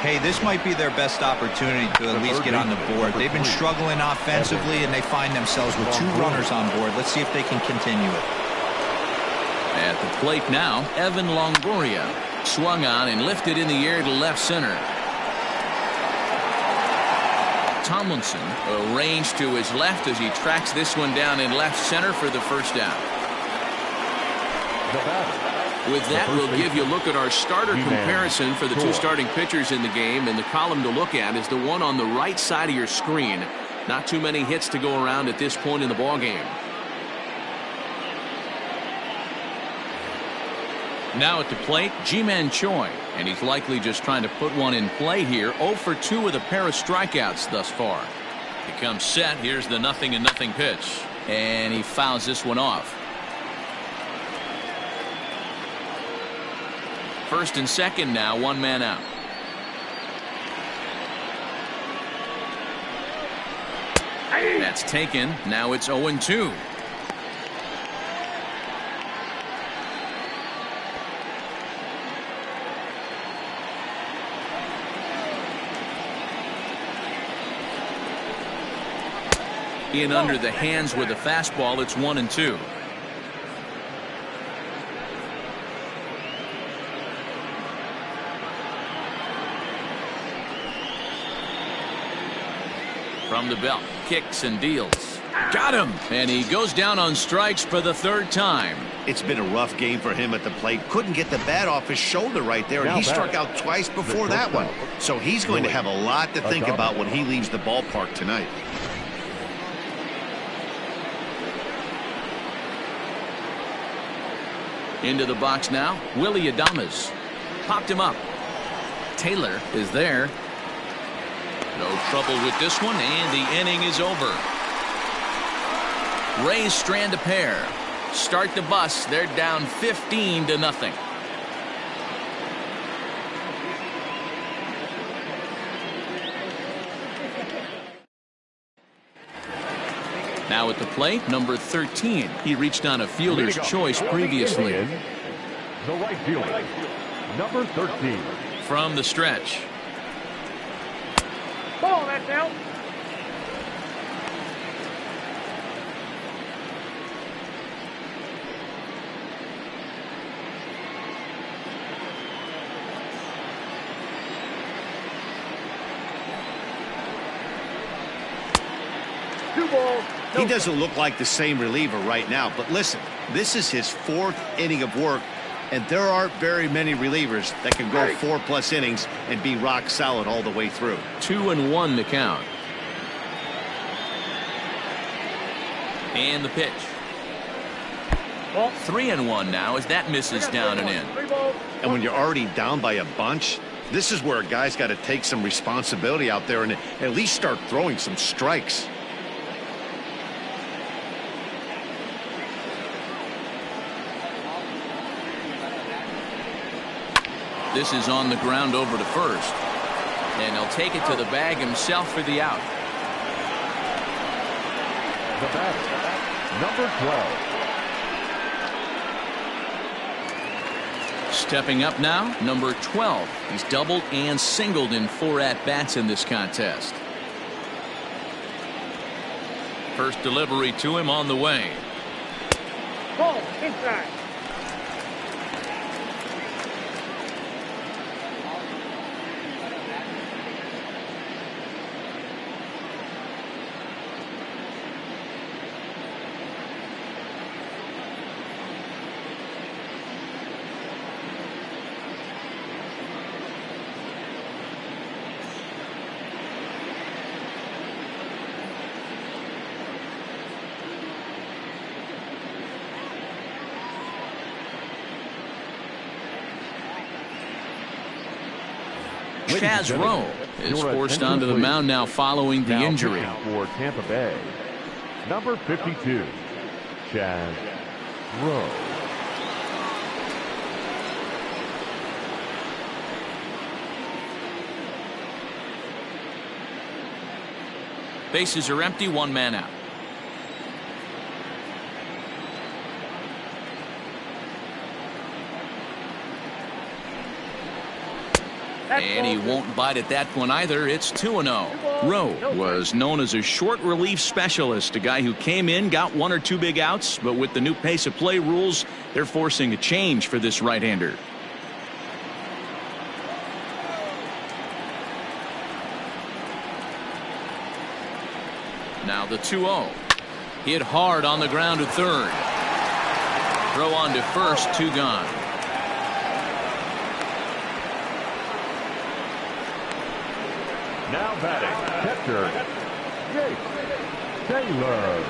Hey, this might be their best opportunity to at least get on the board. They've been struggling offensively, and they find themselves with 2 runners on board. Let's see if they can continue it. At the plate now, Evan Longoria. Swung on and lifted in the air to left center. Tomlinson arranged to his left as he tracks this one down in left center for the first out. With that, we'll give you a look at our starter comparison for the 2 starting pitchers in the game, and the column to look at is the one on the right side of your screen. Not too many hits to go around at this point in the ball game. Now at the plate, Ji-Man Choi, and he's likely just trying to put one in play here. 0 for 2 with a pair of strikeouts thus far. He comes set. Here's the 0-0 pitch, and he fouls this one off. First and second now, one man out. That's taken. Now it's 0-2. In under the hands with a fastball. It's 1-2. From the belt, kicks and deals. Got him, and he goes down on strikes for the third time. It's been a rough game for him at the plate. Couldn't get the bat off his shoulder right there, and he struck out twice before that one. So he's going to have a lot to think about when he leaves the ballpark tonight. Into the box now, Willie Adames. Popped him up. Taylor is there. No trouble with this one, and the inning is over. Rays strand a pair. Start the bus. They're down 15-0. Now at the plate, number 13. He reached on a fielder's choice previously. The right fielder, number 13. From the stretch. Ball, that's out. Two balls. He doesn't look like the same reliever right now, but listen, this is his 4th inning of work, and there aren't very many relievers that can go 4+ innings and be rock solid all the way through. 2-1 the count. And the pitch. 3-1 now as that misses down and in. And when you're already down by a bunch, this is where a guy's got to take some responsibility out there and at least start throwing some strikes. This is on the ground over to first. And he'll take it to the bag himself for the out. The batter, number 12. Stepping up now, number 12. He's doubled and singled in 4 at-bats in this contest. First delivery to him on the way. Ball, inside. Chaz Rowe is forced onto the mound now following the injury. For Tampa Bay, number 52, Chaz Rowe. Bases are empty, 1 man out. And he won't bite at that one either. It's 2-0. Rowe was known as a short relief specialist, a guy who came in, got 1 or 2 big outs, but with the new pace of play rules, they're forcing a change for this right-hander. Now the 2-0. Hit hard on the ground to third. Throw on to first, 2 gone. Now batting, catcher, Jake Taylor.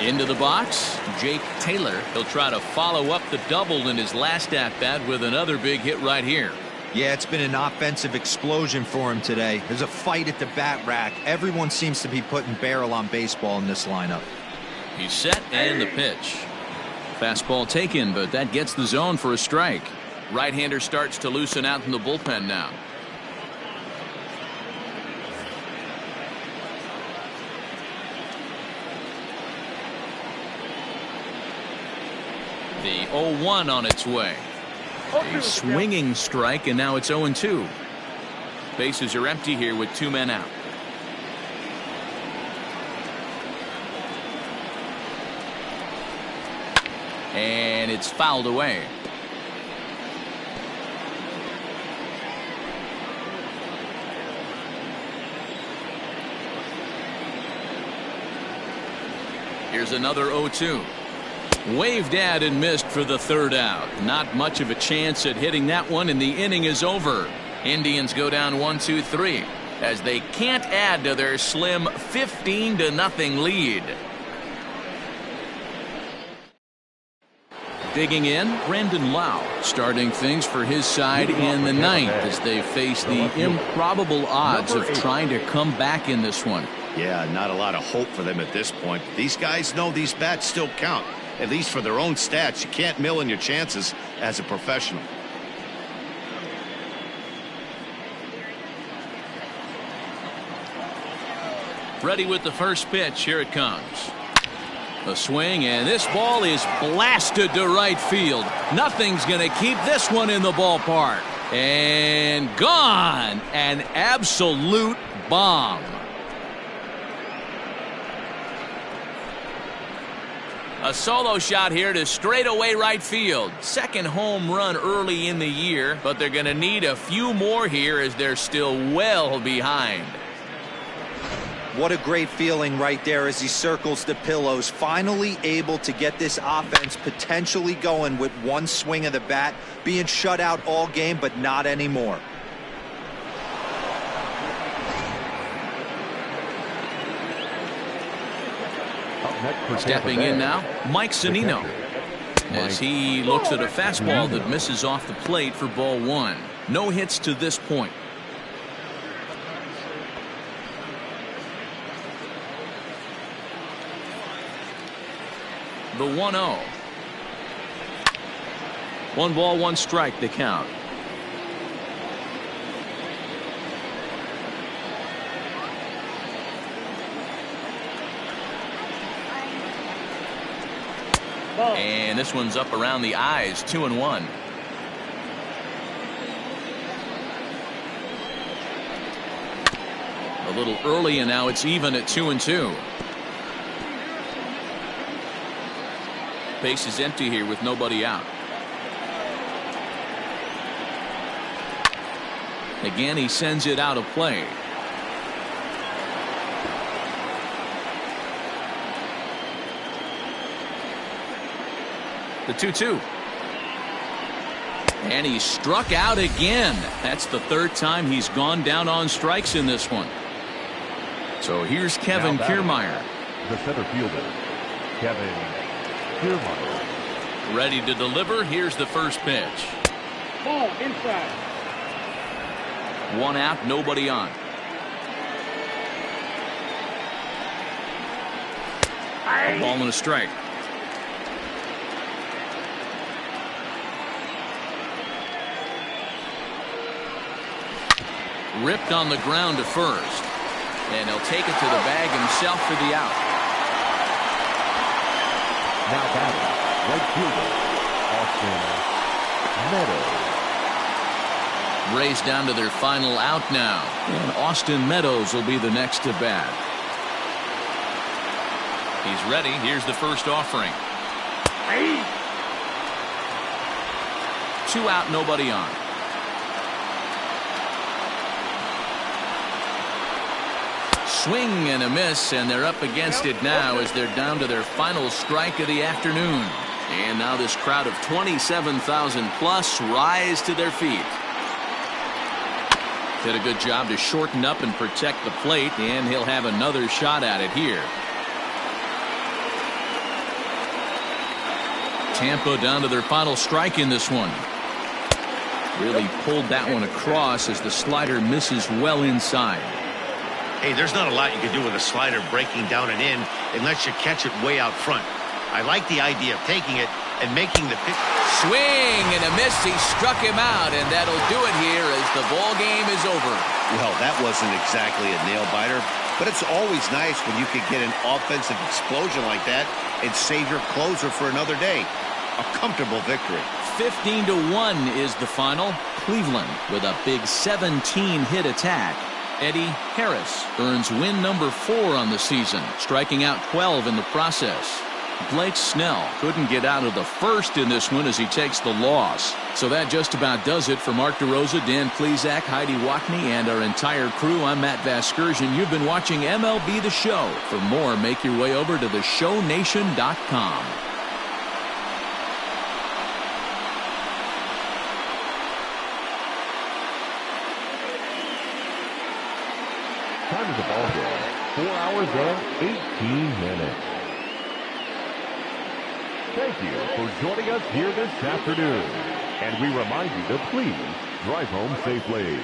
Into the box, Jake Taylor. He'll try to follow up the double in his last at-bat with another big hit right here. Yeah, it's been an offensive explosion for him today. There's a fight at the bat rack. Everyone seems to be putting barrel on baseball in this lineup. He's set and the pitch. Fastball taken, but that gets the zone for a strike. Right-hander starts to loosen out in the bullpen now. The 0-1 on its way. A swinging strike, and now it's 0-2. Bases are empty here with 2 men out. And it's fouled away. Here's another 0-2. Waved at and missed for the 3rd out. Not much of a chance at hitting that one, and the inning is over. Indians go down 1-2-3 as they can't add to their slim 15-0 lead. Digging in, Brandon Lau starting things for his side in the 9th as they face the improbable odds of trying to come back in this one. Yeah, not a lot of hope for them at this point. These guys know these bats still count, at least for their own stats. You can't mill in your chances as a professional. Ready with the first pitch. Here it comes. A swing, and this ball is blasted to right field. Nothing's going to keep this one in the ballpark. And gone. An absolute bomb. A solo shot here to straightaway right field. Second home run early in the year, but they're going to need a few more here as they're still well behind. What a great feeling right there as he circles the pillows. Finally able to get this offense potentially going with one swing of the bat. Being shut out all game, but not anymore. Stepping in now, Mike Zunino, as he looks at a fastball that misses off the plate for ball 1. No hits to this point. The 1-0. 1 ball, 1 strike, the count. And this one's up around the eyes. 2-1. A little early, and now it's even at 2-2. Base is empty here with nobody out. Again, he sends it out of play. The 2-2. And he struck out again. That's the 3rd time he's gone down on strikes in this one. So here's Kevin Kiermaier. The center fielder, Kevin Kiermaier. Ready to deliver. Here's the first pitch. Ball inside. 1 out, nobody on. A ball and a strike. Ripped on the ground to first. And he'll take it to the bag himself for the out. Now batting, right fielder, Austin Meadows. Rays down to their final out now. And Austin Meadows will be the next to bat. He's ready. Here's the first offering. 2 out, nobody on. Swing and a miss, and they're up against it now as they're down to their final strike of the afternoon. And now this crowd of 27,000 plus rise to their feet. Did a good job to shorten up and protect the plate, and he'll have another shot at it here. Tampa down to their final strike in this one. Really pulled that one across as the slider misses well inside. Hey, there's not a lot you can do with a slider breaking down and in unless you catch it way out front. I like the idea of taking it and making the pitch. Swing and a miss. He struck him out, and that'll do it here as the ball game is over. Well, that wasn't exactly a nail-biter, but it's always nice when you can get an offensive explosion like that and save your closer for another day. A comfortable victory. 15-1 is the final. Cleveland with a big 17-hit attack. Eddie Harris earns win number 4 on the season, striking out 12 in the process. Blake Snell couldn't get out of the first in this one as he takes the loss. So that just about does it for Mark DeRosa, Dan Plesac, Heidi Wackney, and our entire crew. I'm Matt Vasgersian. You've been watching MLB The Show. For more, make your way over to theshownation.com. Time of the ball game, 4 hours and 18 minutes. Thank you for joining us here this afternoon. And we remind you to please drive home safely.